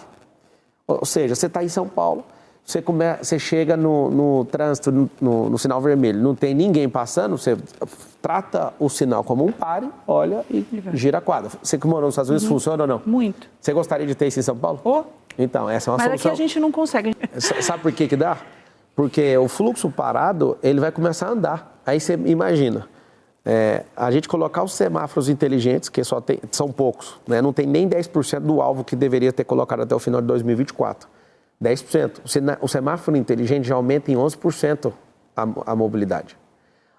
Ou seja, você está em São Paulo, você chega no trânsito, no sinal vermelho, não tem ninguém passando, você trata o sinal como um pare, olha e gira a quadra. Você que morou nos Estados Unidos, funciona ou não? Muito. Você gostaria de ter isso em São Paulo? Então, essa é uma solução. Mas aqui a gente não consegue. Sabe por que dá? Porque o fluxo parado, ele vai começar a andar. Aí você imagina, a gente colocar os semáforos inteligentes, que são poucos, né? Não tem nem 10% do alvo que deveria ter colocado até o final de 2024. 10%. O semáforo inteligente já aumenta em 11% a mobilidade.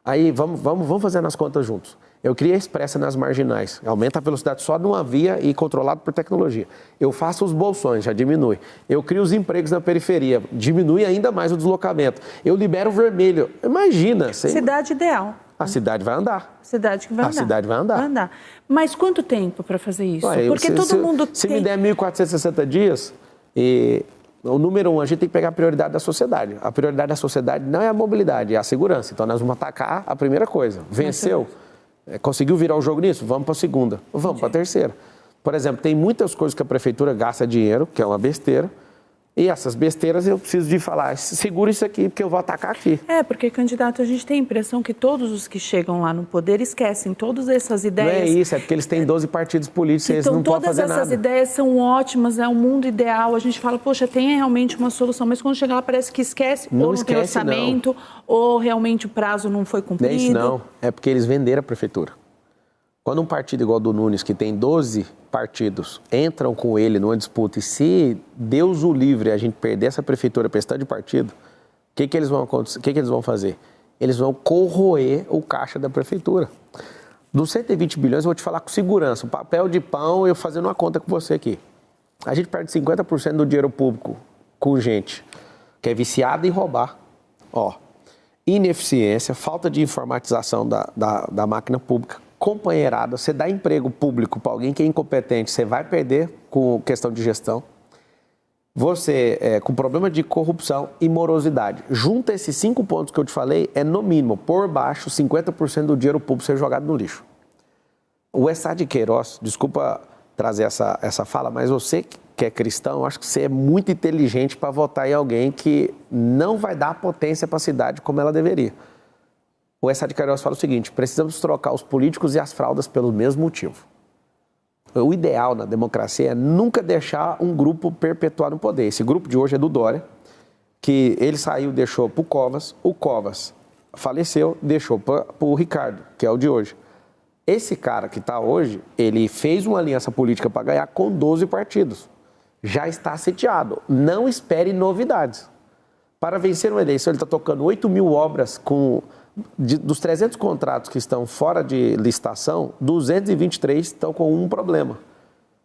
Aí vamos fazer as contas juntos. Eu crio a expressa nas marginais, aumenta a velocidade só numa via e controlado por tecnologia. Eu faço os bolsões, já diminui. Eu crio os empregos na periferia, diminui ainda mais o deslocamento. Eu libero o vermelho. Imagina. Cidade ideal. A cidade vai andar. Cidade que vai andar. A cidade vai andar. Vai andar. Mas quanto tempo para fazer isso? Porque todo mundo Se me der 1.460 dias, o número 1, a gente tem que pegar a prioridade da sociedade. A prioridade da sociedade não é a mobilidade, é a segurança. Então nós vamos atacar a primeira coisa. Venceu? Conseguiu virar o jogo nisso? Vamos para a segunda. Vamos para a terceira. Por exemplo, tem muitas coisas que a prefeitura gasta dinheiro, que é uma besteira. E essas besteiras eu preciso de falar, segura isso aqui, porque eu vou atacar aqui. Porque, candidato, a gente tem a impressão que todos os que chegam lá no poder esquecem todas essas ideias. Não é isso, é porque eles têm 12 partidos políticos e eles não podem fazer nada. Todas essas ideias são ótimas, é um mundo ideal. A gente fala, poxa, tem realmente uma solução, mas quando chega lá parece que esquece, ou não tem orçamento, ou realmente o prazo não foi cumprido. Não é isso não, é porque eles venderam a prefeitura. Quando um partido igual do Nunes, que tem 12 partidos, entram com ele numa disputa e se Deus o livre a gente perder essa prefeitura para esse tanto de partido, o que eles vão fazer? Eles vão corroer o caixa da prefeitura. Dos 120 bilhões, eu vou te falar com segurança. O papel de pão, eu fazendo uma conta com você aqui. A gente perde 50% do dinheiro público com gente que é viciada em roubar. Ó, ineficiência, falta de informatização da máquina pública, companheirada. Você dá emprego público para alguém que é incompetente, você vai perder com questão de gestão. Você, com problema de corrupção e morosidade. Junta esses 5 pontos que eu te falei, é no mínimo, por baixo, 50% do dinheiro público ser jogado no lixo. O Essá de Queiroz, desculpa trazer essa fala, mas você que é cristão, acho que você é muito inteligente para votar em alguém que não vai dar potência para a cidade como ela deveria. O Essá de Queiroz fala o seguinte: precisamos trocar os políticos e as fraldas pelo mesmo motivo. O ideal na democracia é nunca deixar um grupo perpetuar no poder. Esse grupo de hoje é do Dória, que ele saiu, deixou para o Covas faleceu, deixou para o Ricardo, que é o de hoje. Esse cara que está hoje, ele fez uma aliança política para ganhar com 12 partidos. Já está sitiado. Não espere novidades. Para vencer uma eleição, ele está tocando 8 mil obras dos 300 contratos que estão fora de licitação, 223 estão com um problema.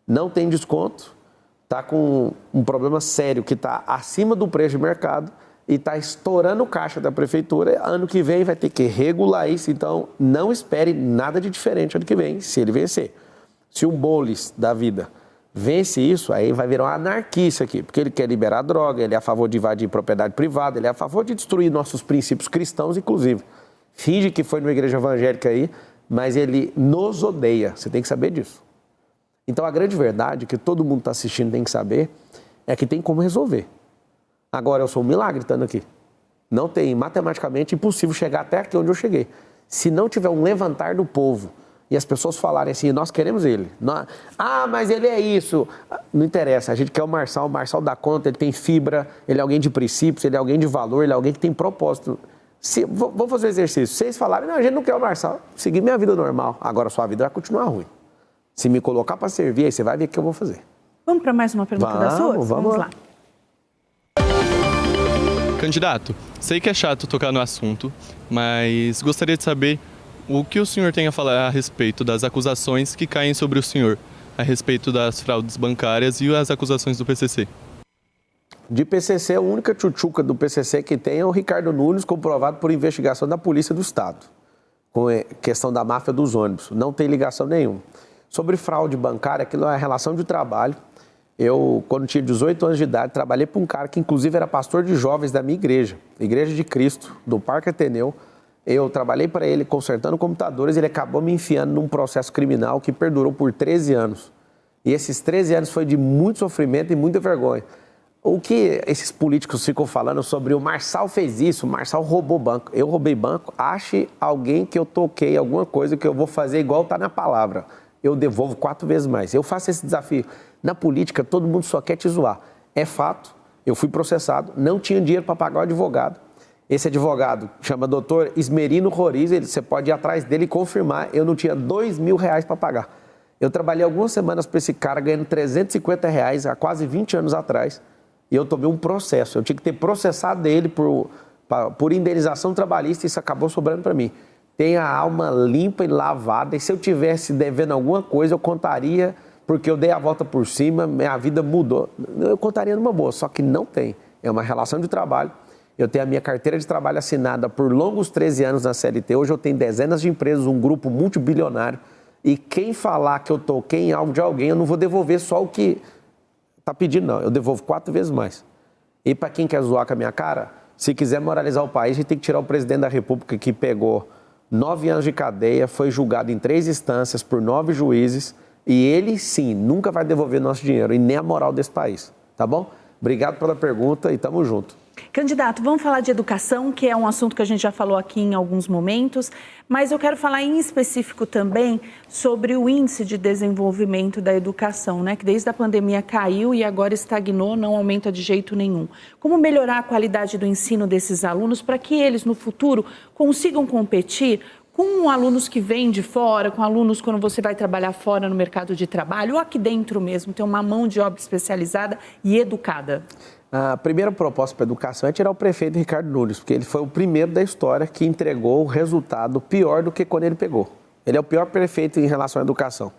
Não tem desconto, está com um problema sério que está acima do preço de mercado e está estourando o caixa da prefeitura. Ano que vem vai ter que regular isso, então não espere nada de diferente ano que vem, se ele vencer. Se o Boulos da vida vence isso, aí vai virar uma anarquia isso aqui, porque ele quer liberar droga, ele é a favor de invadir propriedade privada, ele é a favor de destruir nossos princípios cristãos, inclusive. Finge que foi numa igreja evangélica aí, mas ele nos odeia. Você tem que saber disso. Então, a grande verdade que todo mundo está assistindo tem que saber é que tem como resolver. Agora, eu sou um milagre estando aqui. Não tem, matematicamente, impossível chegar até aqui onde eu cheguei. Se não tiver um levantar do povo e as pessoas falarem assim, nós queremos ele. Mas ele é isso. Não interessa, a gente quer o Marçal dá conta, ele tem fibra, ele é alguém de princípios, ele é alguém de valor, ele é alguém que tem propósito. Vou fazer o exercício. Vocês falarem, não, a gente não quer o Marçal, seguir minha vida normal. Agora sua vida vai continuar ruim. Se me colocar para servir, aí você vai ver o que eu vou fazer. Vamos para mais uma pergunta da sua? Vamos lá. Candidato, sei que é chato tocar no assunto, mas gostaria de saber o que o senhor tem a falar a respeito das acusações que caem sobre o senhor, a respeito das fraudes bancárias e as acusações do PCC. De PCC, a única tchutchuca do PCC que tem é o Ricardo Nunes, comprovado por investigação da Polícia do Estado, com a questão da máfia dos ônibus. Não tem ligação nenhuma. Sobre fraude bancária, aquilo é a relação de trabalho. Eu, quando tinha 18 anos de idade, trabalhei para um cara que, inclusive, era pastor de jovens da minha igreja, Igreja de Cristo, do Parque Ateneu. Eu trabalhei para ele consertando computadores e ele acabou me enfiando num processo criminal que perdurou por 13 anos. E esses 13 anos foi de muito sofrimento e muita vergonha. O que esses políticos ficam falando sobre o Marçal fez isso, o Marçal roubou banco. Eu roubei banco, ache alguém que eu toquei, alguma coisa que eu vou fazer igual está na palavra. Eu devolvo 4 vezes mais. Eu faço esse desafio. Na política, todo mundo só quer te zoar. É fato, eu fui processado, não tinha dinheiro para pagar o advogado. Esse advogado chama doutor Esmerino Roriz, você pode ir atrás dele e confirmar, eu não tinha R$2.000 para pagar. Eu trabalhei algumas semanas para esse cara, ganhando R$350 há quase 20 anos atrás, e eu tomei um processo. Eu tinha que ter processado ele por indenização trabalhista e isso acabou sobrando para mim. Tenho a alma limpa e lavada, e se eu tivesse devendo alguma coisa, eu contaria, porque eu dei a volta por cima, minha vida mudou. Eu contaria numa boa, só que não tem. É uma relação de trabalho. Eu tenho a minha carteira de trabalho assinada por longos 13 anos na CLT. Hoje eu tenho dezenas de empresas, um grupo multibilionário. E quem falar que eu toquei em algo de alguém, eu não vou devolver só o que está pedindo, não. Eu devolvo 4 vezes mais. E para quem quer zoar com a minha cara, se quiser moralizar o país, a gente tem que tirar o presidente da República que pegou 9 anos de cadeia, foi julgado em 3 instâncias por 9 juízes. E ele, sim, nunca vai devolver nosso dinheiro e nem a moral desse país. Tá bom? Obrigado pela pergunta e tamo junto. Candidato, vamos falar de educação, que é um assunto que a gente já falou aqui em alguns momentos, mas eu quero falar em específico também sobre o índice de desenvolvimento da educação, né? Que desde a pandemia caiu e agora estagnou, não aumenta de jeito nenhum. Como melhorar a qualidade do ensino desses alunos para que eles, no futuro, consigam competir com alunos que vêm de fora, com alunos quando você vai trabalhar fora no mercado de trabalho, ou aqui dentro mesmo, ter uma mão de obra especializada e educada? A primeira proposta para a educação é tirar o prefeito Ricardo Nunes, porque ele foi o primeiro da história que entregou o resultado pior do que quando ele pegou. Ele é o pior prefeito em relação à educação.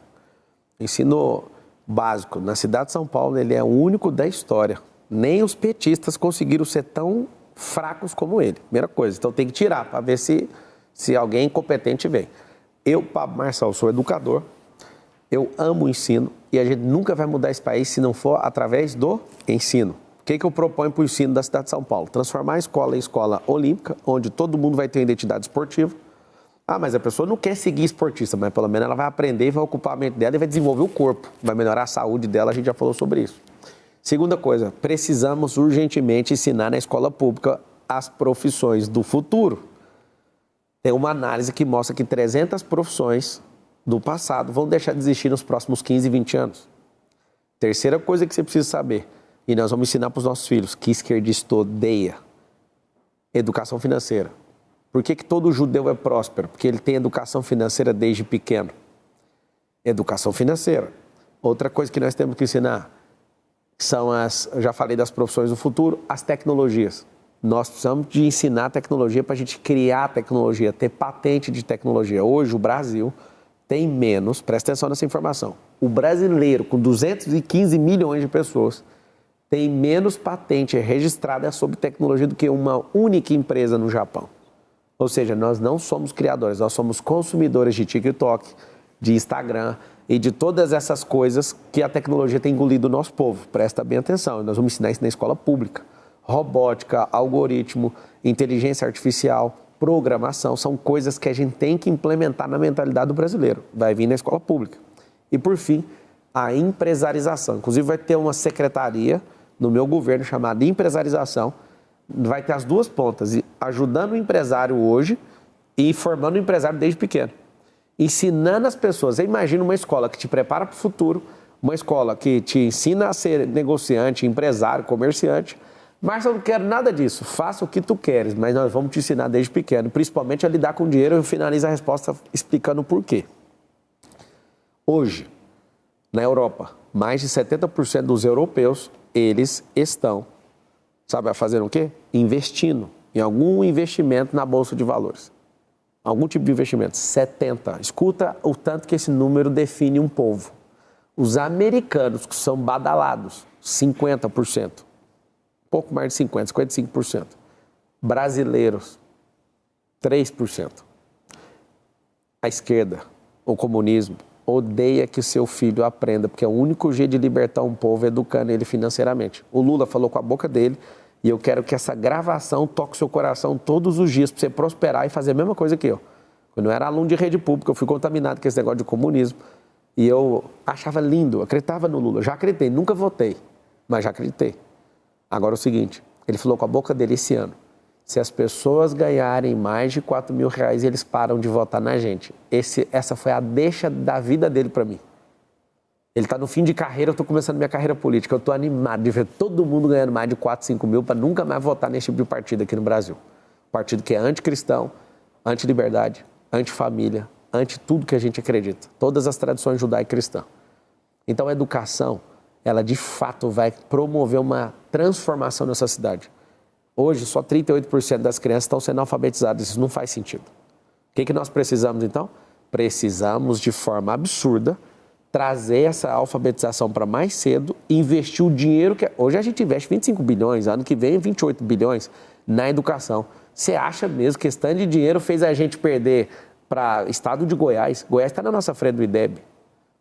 Ensino básico. Na cidade de São Paulo, ele é o único da história. Nem os petistas conseguiram ser tão fracos como ele. Primeira coisa. Então tem que tirar para ver se alguém incompetente vem. Eu, Pablo Marçal, sou educador. Eu amo o ensino e a gente nunca vai mudar esse país se não for através do ensino. O que eu proponho para o ensino da cidade de São Paulo? Transformar a escola em escola olímpica, onde todo mundo vai ter uma identidade esportiva. Ah, mas a pessoa não quer seguir esportista, mas pelo menos ela vai aprender e vai ocupar a mente dela e vai desenvolver o corpo, vai melhorar a saúde dela, a gente já falou sobre isso. Segunda coisa, precisamos urgentemente ensinar na escola pública as profissões do futuro. Tem uma análise que mostra que 300 profissões do passado vão deixar de existir nos próximos 15, 20 anos. Terceira coisa que você precisa saber, e nós vamos ensinar para os nossos filhos, que esquerdista odeia: educação financeira. Por que todo judeu é próspero? Porque ele tem educação financeira desde pequeno. Educação financeira. Outra coisa que nós temos que ensinar são já falei das profissões do futuro, as tecnologias. Nós precisamos de ensinar tecnologia para a gente criar tecnologia, ter patente de tecnologia. Hoje o Brasil tem menos, presta atenção nessa informação, o brasileiro com 215 milhões de pessoas tem menos patente registrada sobre tecnologia do que uma única empresa no Japão. Ou seja, nós não somos criadores, nós somos consumidores de TikTok, de Instagram e de todas essas coisas que a tecnologia tem engolido o nosso povo. Presta bem atenção, nós vamos ensinar isso na escola pública. Robótica, algoritmo, inteligência artificial, programação, são coisas que a gente tem que implementar na mentalidade do brasileiro. Vai vir na escola pública. E, por fim, a empresarização. Inclusive, vai ter uma secretaria no meu governo chamada empresarização. Vai ter as duas pontas, ajudando o empresário hoje e formando o empresário desde pequeno. Ensinando as pessoas. Imagina uma escola que te prepara para o futuro, uma escola que te ensina a ser negociante, empresário, comerciante. Mas eu não quero nada disso, faça o que tu queres, mas nós vamos te ensinar desde pequeno, principalmente a lidar com dinheiro. Eu finalizo a resposta explicando o porquê. Hoje, na Europa, mais de 70% dos europeus, eles estão, sabe, fazendo o quê? Investindo em algum investimento na Bolsa de Valores. Algum tipo de investimento. 70%. Escuta o tanto que esse número define um povo. Os americanos, que são badalados, 50%. Pouco mais de 50%, 55%. Brasileiros, 3%. A esquerda, o comunismo, odeia que seu filho aprenda, porque é o único jeito de libertar um povo é educando ele financeiramente. O Lula falou com a boca dele, e eu quero que essa gravação toque seu coração todos os dias para você prosperar e fazer a mesma coisa que eu. Quando eu era aluno de rede pública, eu fui contaminado com esse negócio de comunismo, e eu achava lindo, acreditava no Lula. Já acreditei, nunca votei, mas já acreditei. Agora é o seguinte, ele falou com a boca dele esse ano: se as pessoas ganharem mais de R$4 mil, eles param de votar na gente. Essa foi a deixa da vida dele para mim. Ele está no fim de carreira, eu estou começando minha carreira política. Eu estou animado de ver todo mundo ganhando mais de 4, 5 mil para nunca mais votar nesse tipo de partido aqui no Brasil. Partido que é anticristão, anti-liberdade, anti-família, anti tudo que a gente acredita. Todas as tradições judaico-cristãs. Então a educação, ela de fato vai promover uma transformação nessa cidade. Hoje, só 38% das crianças estão sendo alfabetizadas. Isso não faz sentido. O que nós precisamos, então? Precisamos, de forma absurda, trazer essa alfabetização para mais cedo e investir o dinheiro que... Hoje a gente investe 25 bilhões, ano que vem 28 bilhões na educação. Você acha mesmo que esse tanto de dinheiro fez a gente perder para o estado de Goiás? Goiás está na nossa frente do IDEB.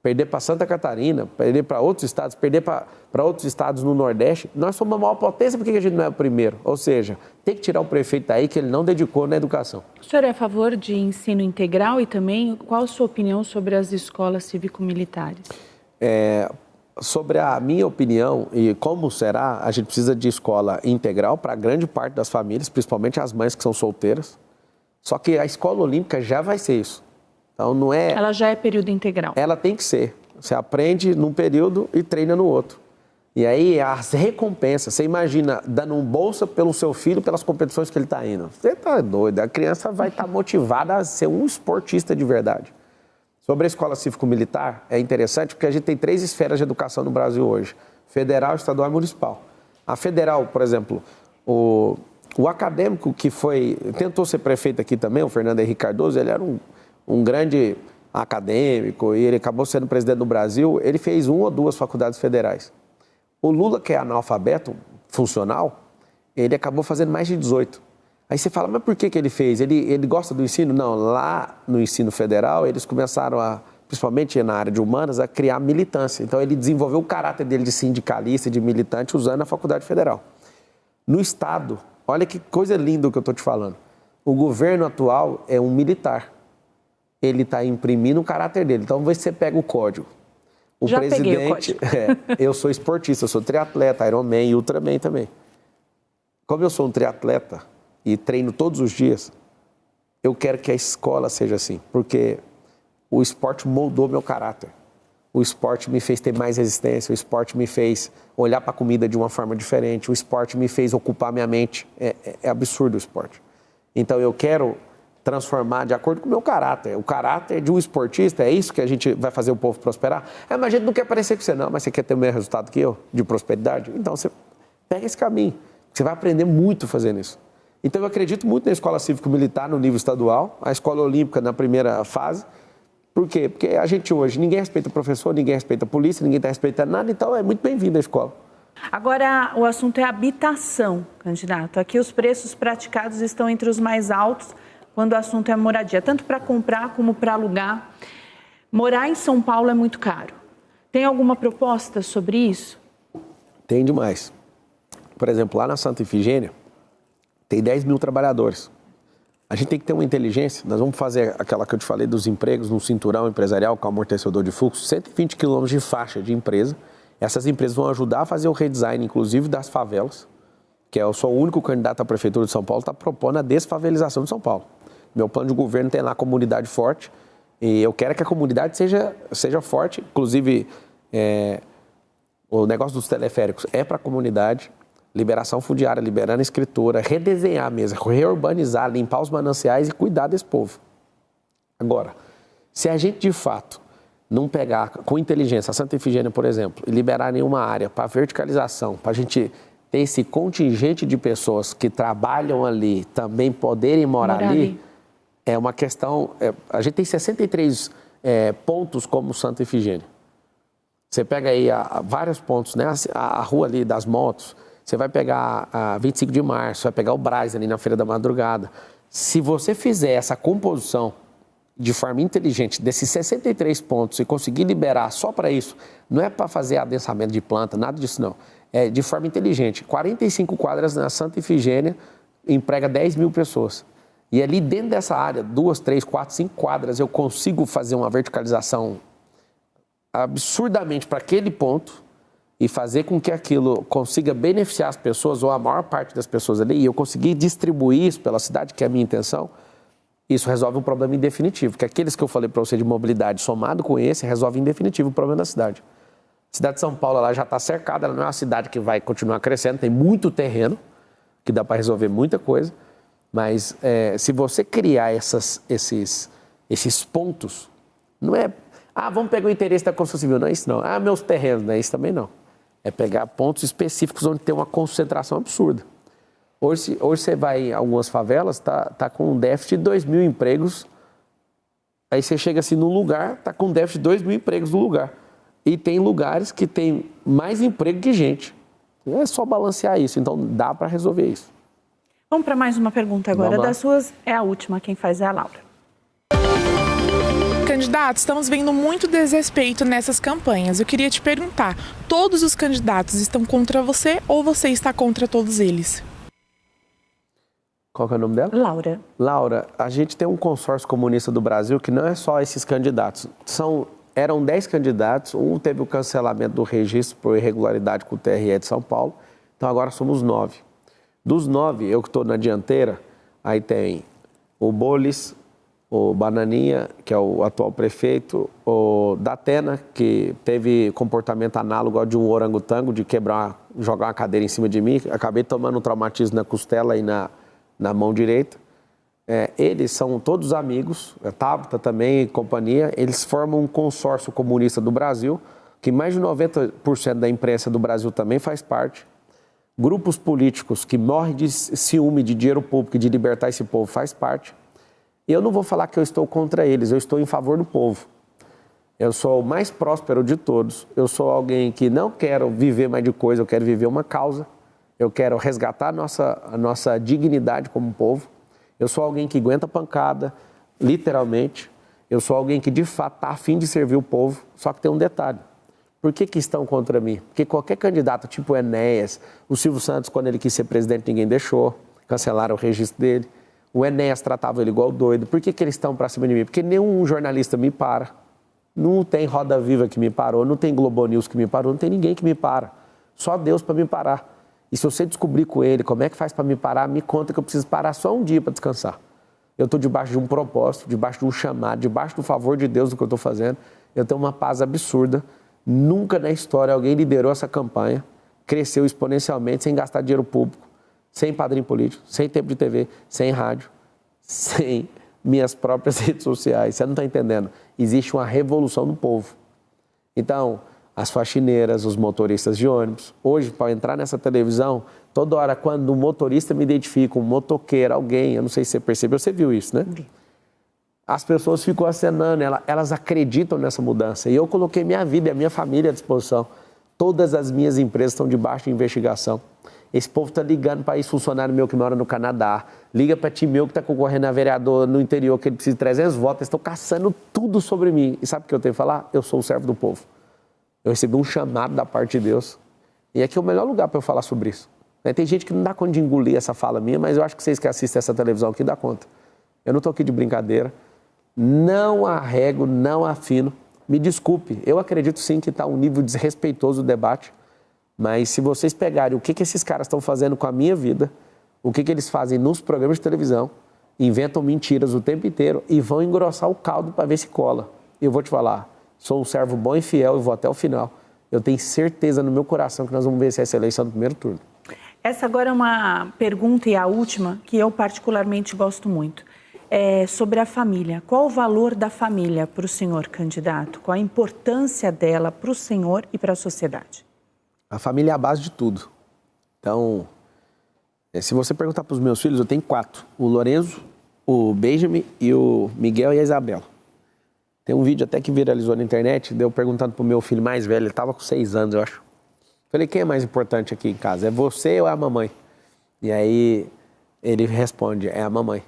Perder para Santa Catarina, perder para outros estados, perder para outros estados no Nordeste. Nós somos a maior potência, por que a gente não é o primeiro? Ou seja, tem que tirar o prefeito daí que ele não dedicou na educação. O senhor é a favor de ensino integral e também qual a sua opinião sobre as escolas cívico-militares? Sobre a minha opinião e como será, a gente precisa de escola integral para grande parte das famílias, principalmente as mães que são solteiras. Só que a escola olímpica já vai ser isso. Então, não é... Ela já é período integral. Ela tem que ser. Você aprende num período e treina no outro. E aí, as recompensas, você imagina dando um bolsa pelo seu filho, pelas competições que ele está indo. Você está doido, a criança vai estar motivada a ser um esportista de verdade. Sobre a escola cívico-militar, é interessante porque a gente tem 3 esferas de educação no Brasil hoje: federal, estadual e municipal. A federal, por exemplo, o acadêmico que tentou ser prefeito aqui também, o Fernando Henrique Cardoso, ele era um grande acadêmico, e ele acabou sendo presidente do Brasil, ele fez 1 ou 2 faculdades federais. O Lula, que é analfabeto funcional, ele acabou fazendo mais de 18. Aí você fala, mas por que ele fez? Ele gosta do ensino? Não, lá no ensino federal, eles começaram principalmente na área de humanas, a criar militância. Então ele desenvolveu o caráter dele de sindicalista, de militante, usando a faculdade federal. No Estado, olha que coisa linda o que eu estou te falando. O governo atual é um militar. Ele está imprimindo o caráter dele. Então, você pega o código. O Já presidente, peguei o código. Eu sou esportista, eu sou triatleta, Ironman e Ultraman também. Como eu sou um triatleta e treino todos os dias, eu quero que a escola seja assim, porque o esporte moldou meu caráter. O esporte me fez ter mais resistência, o esporte me fez olhar para a comida de uma forma diferente, o esporte me fez ocupar minha mente. É absurdo o esporte. Então, eu quero transformar de acordo com o meu caráter. O caráter de um esportista, é isso que a gente vai fazer o povo prosperar? Mas a gente não quer parecer com você, não, mas você quer ter o mesmo resultado que eu, de prosperidade? Então, você pega esse caminho. Você vai aprender muito fazendo isso. Então, eu acredito muito na escola cívico-militar no nível estadual, a escola olímpica na primeira fase. Por quê? Porque a gente hoje, ninguém respeita o professor, ninguém respeita a polícia, ninguém está respeitando nada, então é muito bem-vindo a escola. Agora, o assunto é habitação, candidato. Aqui os preços praticados estão entre os mais altos quando o assunto é moradia, tanto para comprar como para alugar. Morar em São Paulo é muito caro. Tem alguma proposta sobre isso? Tem demais. Por exemplo, lá na Santa Efigênia, tem 10 mil trabalhadores. A gente tem que ter uma inteligência. Nós vamos fazer aquela que eu te falei dos empregos no cinturão empresarial com amortecedor de fluxo, 120 quilômetros de faixa de empresa. Essas empresas vão ajudar a fazer o redesign, inclusive, das favelas, que eu sou o único candidato à Prefeitura de São Paulo que está propondo a desfavelização de São Paulo. Meu plano de governo tem lá a comunidade forte e eu quero que a comunidade seja forte. Inclusive, o negócio dos teleféricos é para a comunidade, liberação fundiária, liberando a escritura, redesenhar mesmo, reurbanizar, limpar os mananciais e cuidar desse povo. Agora, se a gente de fato não pegar com inteligência a Santa Efigênia, por exemplo, e liberar nenhuma área para verticalização, para a gente ter esse contingente de pessoas que trabalham ali também poderem morar ali, é uma questão... a gente tem 63 pontos como Santa Efigênia. Você pega aí vários pontos, né? A rua ali das motos, você vai pegar a 25 de março, vai pegar o Brás ali na Feira da Madrugada. Se você fizer essa composição de forma inteligente desses 63 pontos e conseguir liberar só para isso, não é para fazer adensamento de planta, nada disso não. É de forma inteligente. 45 quadras na Santa Efigênia emprega 10 mil pessoas. E ali dentro dessa área, 2, 3, 4, 5 quadras, eu consigo fazer uma verticalização absurdamente para aquele ponto e fazer com que aquilo consiga beneficiar as pessoas, ou a maior parte das pessoas ali, e eu conseguir distribuir isso pela cidade, que é a minha intenção. Isso resolve um problema em definitivo, que aqueles que eu falei para você de mobilidade, somado com esse, resolve em definitivo o problema da cidade. A cidade de São Paulo ela já está cercada, ela não é uma cidade que vai continuar crescendo, tem muito terreno, que dá para resolver muita coisa, mas se você criar esses pontos, não é, vamos pegar o interesse da construção civil, não é isso não, meus terrenos, não é isso também não. É pegar pontos específicos onde tem uma concentração absurda. Hoje você vai em algumas favelas, tá com um déficit de 2 mil empregos. Aí você chega assim num lugar, tá com um déficit de 2 mil empregos no lugar. E tem lugares que tem mais emprego que gente. É só balancear isso, então dá para resolver isso. Vamos para mais uma pergunta agora. Das suas, é a última, quem faz é a Laura. Candidato, estamos vendo muito desrespeito nessas campanhas. Eu queria te perguntar, todos os candidatos estão contra você ou você está contra todos eles? Qual que é o nome dela? Laura. Laura, a gente tem um consórcio comunista do Brasil que não é só esses candidatos. Eram 10 candidatos, um teve o cancelamento do registro por irregularidade com o TRE de São Paulo, então agora somos 9. Dos 9, eu que estou na dianteira, aí tem o Bolis, o Bananinha, que é o atual prefeito, o Datena, que teve comportamento análogo ao de um orangotango, de jogar uma cadeira em cima de mim, acabei tomando um traumatismo na costela e na mão direita. Eles são todos amigos, Tabata também e companhia, eles formam um consórcio comunista do Brasil, que mais de 90% da imprensa do Brasil também faz parte. Grupos políticos que morrem de ciúme de dinheiro público e de libertar esse povo faz parte. Eu não vou falar que eu estou contra eles, eu estou em favor do povo. Eu sou o mais próspero de todos. Eu sou alguém que não quero viver mais de coisa, eu quero viver uma causa. Eu quero resgatar a nossa dignidade como povo. Eu sou alguém que aguenta pancada, literalmente. Eu sou alguém que, de fato, está a fim de servir o povo. Só que tem um detalhe. Por que estão contra mim? Porque qualquer candidato, tipo o Enéas, o Silvio Santos, quando ele quis ser presidente, ninguém deixou. Cancelaram o registro dele. O Enéas tratava ele igual doido. Por que eles estão para cima de mim? Porque nenhum jornalista me para. Não tem Roda Viva que me parou, não tem Globo News que me parou, não tem ninguém que me para. Só Deus para me parar. E se você descobrir com ele como é que faz para me parar, me conta que eu preciso parar só um dia para descansar. Eu estou debaixo de um propósito, debaixo de um chamado, debaixo do favor de Deus do que eu estou fazendo. Eu tenho uma paz absurda. Nunca na história alguém liderou essa campanha, cresceu exponencialmente sem gastar dinheiro público, sem padrinho político, sem tempo de TV, sem rádio, sem minhas próprias redes sociais. Você não está entendendo. Existe uma revolução do povo. Então, as faxineiras, os motoristas de ônibus, hoje, para entrar nessa televisão, toda hora, quando um motorista me identifica, um motoqueiro, alguém, eu não sei se você percebeu, você viu isso, né? As pessoas ficam acenando, elas acreditam nessa mudança. E eu coloquei minha vida e a minha família à disposição. Todas as minhas empresas estão debaixo de investigação. Esse povo está ligando para esse funcionário meu que mora no Canadá, liga para time meu que está concorrendo a vereador no interior, que ele precisa de 300 votos, eles estão caçando tudo sobre mim. E sabe o que eu tenho que falar? Eu sou o servo do povo. Eu recebi um chamado da parte de Deus. E aqui é o melhor lugar para eu falar sobre isso. Tem gente que não dá conta de engolir essa fala minha, mas eu acho que vocês que assistem essa televisão aqui dá conta. Eu não estou aqui de brincadeira, não arrego, não afino. Me desculpe, eu acredito sim que está um nível desrespeitoso o debate, mas se vocês pegarem o que esses caras estão fazendo com a minha vida, o que eles fazem nos programas de televisão, inventam mentiras o tempo inteiro e vão engrossar o caldo para ver se cola. Eu vou te falar, sou um servo bom e fiel e vou até o final. Eu tenho certeza no meu coração que nós vamos vencer essa eleição no primeiro turno. Essa agora é uma pergunta e a última que eu particularmente gosto muito. É sobre a família. Qual o valor da família para o senhor candidato? Qual a importância dela para o senhor e para a sociedade? A família é a base de tudo. Então, se você perguntar para os meus filhos, eu tenho 4. O Lorenzo, o Benjamin e o Miguel e a Isabela. Tem um vídeo até que viralizou na internet, eu perguntando para o meu filho mais velho, ele estava com 6 anos, eu acho. Falei, quem é mais importante aqui em casa? É você ou é a mamãe? E aí ele responde, é a mamãe.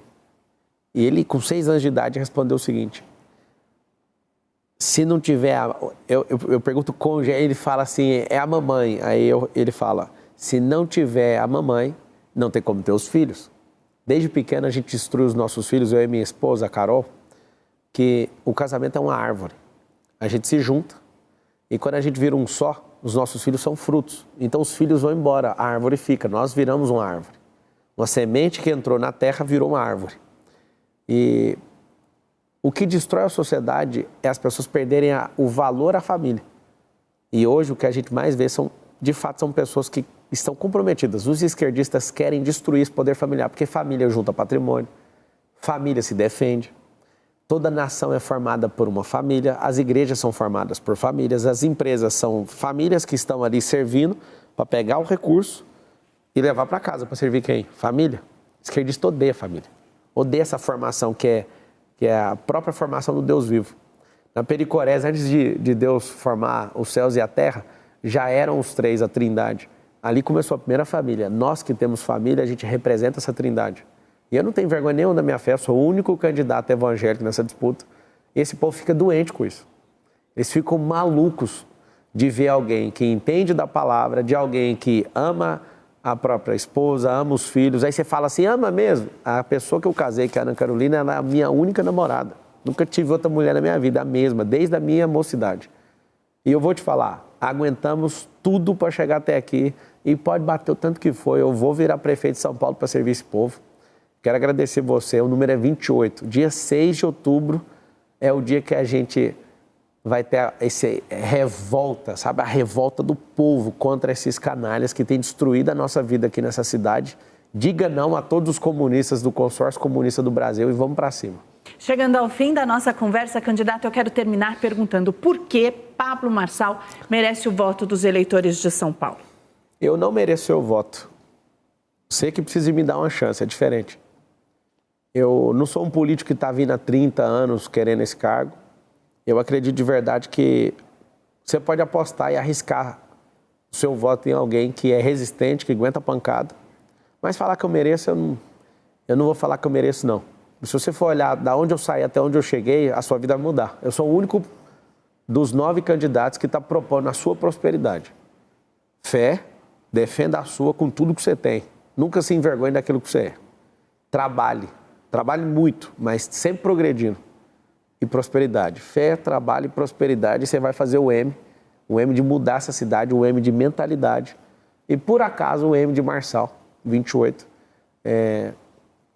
E ele, com 6 anos de idade, respondeu o seguinte: se não tiver, eu pergunto cônjuge, aí ele fala assim, é a mamãe. Aí ele fala, se não tiver a mamãe, não tem como ter os filhos. Desde pequeno a gente instrui os nossos filhos, eu e minha esposa, a Carol, que o casamento é uma árvore. A gente se junta e quando a gente vira um só, os nossos filhos são frutos. Então os filhos vão embora, a árvore fica, nós viramos uma árvore. Uma semente que entrou na terra virou uma árvore. E o que destrói a sociedade é as pessoas perderem o valor à família. E hoje o que a gente mais vê de fato, são pessoas que estão comprometidas. Os esquerdistas querem destruir esse poder familiar, porque família junta patrimônio, família se defende. Toda nação é formada por uma família, as igrejas são formadas por famílias, as empresas são famílias que estão ali servindo para pegar o recurso e levar para casa para servir quem? Família. O esquerdista odeia a família. Odeia essa formação que é a própria formação do Deus vivo. Na Pericorés, antes de Deus formar os céus e a terra, já eram os 3, a trindade. Ali começou a primeira família. Nós que temos família, a gente representa essa trindade. E eu não tenho vergonha nenhuma da minha fé, sou o único candidato evangélico nessa disputa. E esse povo fica doente com isso. Eles ficam malucos de ver alguém que entende da palavra, de alguém que ama a própria esposa, ama os filhos. Aí você fala assim, ama mesmo? A pessoa que eu casei, que é a Ana Carolina, ela é a minha única namorada. Nunca tive outra mulher na minha vida, a mesma, desde a minha mocidade. E eu vou te falar, aguentamos tudo para chegar até aqui e pode bater o tanto que for. Eu vou virar prefeito de São Paulo para servir esse povo. Quero agradecer você, o número é 28. Dia 6 de outubro é o dia que a gente vai ter essa revolta, sabe? A revolta do povo contra esses canalhas que têm destruído a nossa vida aqui nessa cidade. Diga não a todos os comunistas do Consórcio Comunista do Brasil e vamos para cima. Chegando ao fim da nossa conversa, candidato, eu quero terminar perguntando por que Pablo Marçal merece o voto dos eleitores de São Paulo. Eu não mereço seu voto. Você que precisa me dar uma chance, é diferente. Eu não sou um político que está vindo há 30 anos querendo esse cargo. Eu acredito de verdade que você pode apostar e arriscar o seu voto em alguém que é resistente, que aguenta a pancada. Mas falar que eu mereço, eu não vou falar que eu mereço, não. Se você for olhar da onde eu saí até onde eu cheguei, a sua vida vai mudar. Eu sou o único dos 9 candidatos que está propondo a sua prosperidade. Fé, defenda a sua com tudo que você tem. Nunca se envergonhe daquilo que você é. Trabalhe muito, mas sempre progredindo. E prosperidade. Fé, trabalho e prosperidade, e você vai fazer o M de mudar essa cidade, o M de mentalidade. E por acaso o M de Marçal, 28.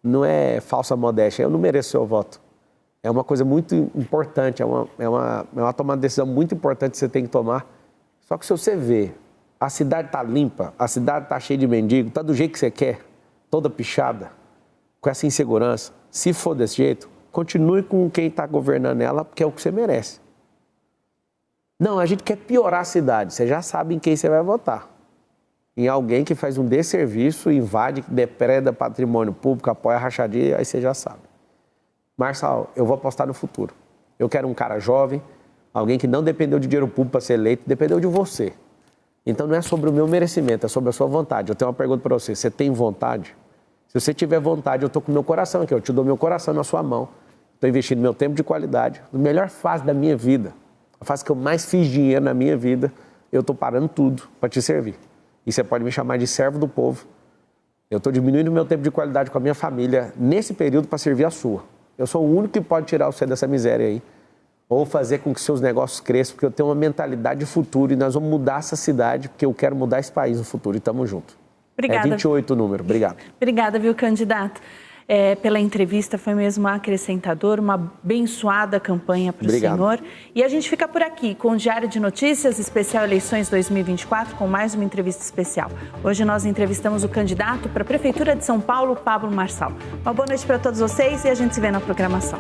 Não é falsa modéstia, eu não mereço seu voto. É uma coisa muito importante, é uma tomada de decisão muito importante que você tem que tomar. Só que se você vê, a cidade está limpa, a cidade está cheia de mendigo, está do jeito que você quer, toda pichada, com essa insegurança, se for desse jeito, continue com quem está governando ela, porque é o que você merece. Não, a gente quer piorar a cidade, você já sabe em quem você vai votar. Em alguém que faz um desserviço, invade, depreda patrimônio público, apoia a rachadinha, aí você já sabe. Marçal, eu vou apostar no futuro. Eu quero um cara jovem, alguém que não dependeu de dinheiro público para ser eleito, dependeu de você. Então não é sobre o meu merecimento, é sobre a sua vontade. Eu tenho uma pergunta para você, você tem vontade? Se você tiver vontade, eu estou com o meu coração aqui, eu te dou meu coração na sua mão. Estou investindo meu tempo de qualidade, na melhor fase da minha vida, a fase que eu mais fiz dinheiro na minha vida, eu estou parando tudo para te servir. E você pode me chamar de servo do povo. Eu estou diminuindo o meu tempo de qualidade com a minha família nesse período para servir a sua. Eu sou o único que pode tirar você dessa miséria aí. Ou fazer com que seus negócios cresçam, porque eu tenho uma mentalidade de futuro e nós vamos mudar essa cidade, porque eu quero mudar esse país no futuro e estamos juntos. Obrigada. É 28 o número. Obrigado. Obrigada, viu, candidato? Pela entrevista, foi mesmo acrescentador, uma abençoada campanha para o senhor. E a gente fica por aqui com o Diário de Notícias, especial Eleições 2024, com mais uma entrevista especial. Hoje nós entrevistamos o candidato para a Prefeitura de São Paulo, Pablo Marçal. Uma boa noite para todos vocês e a gente se vê na programação.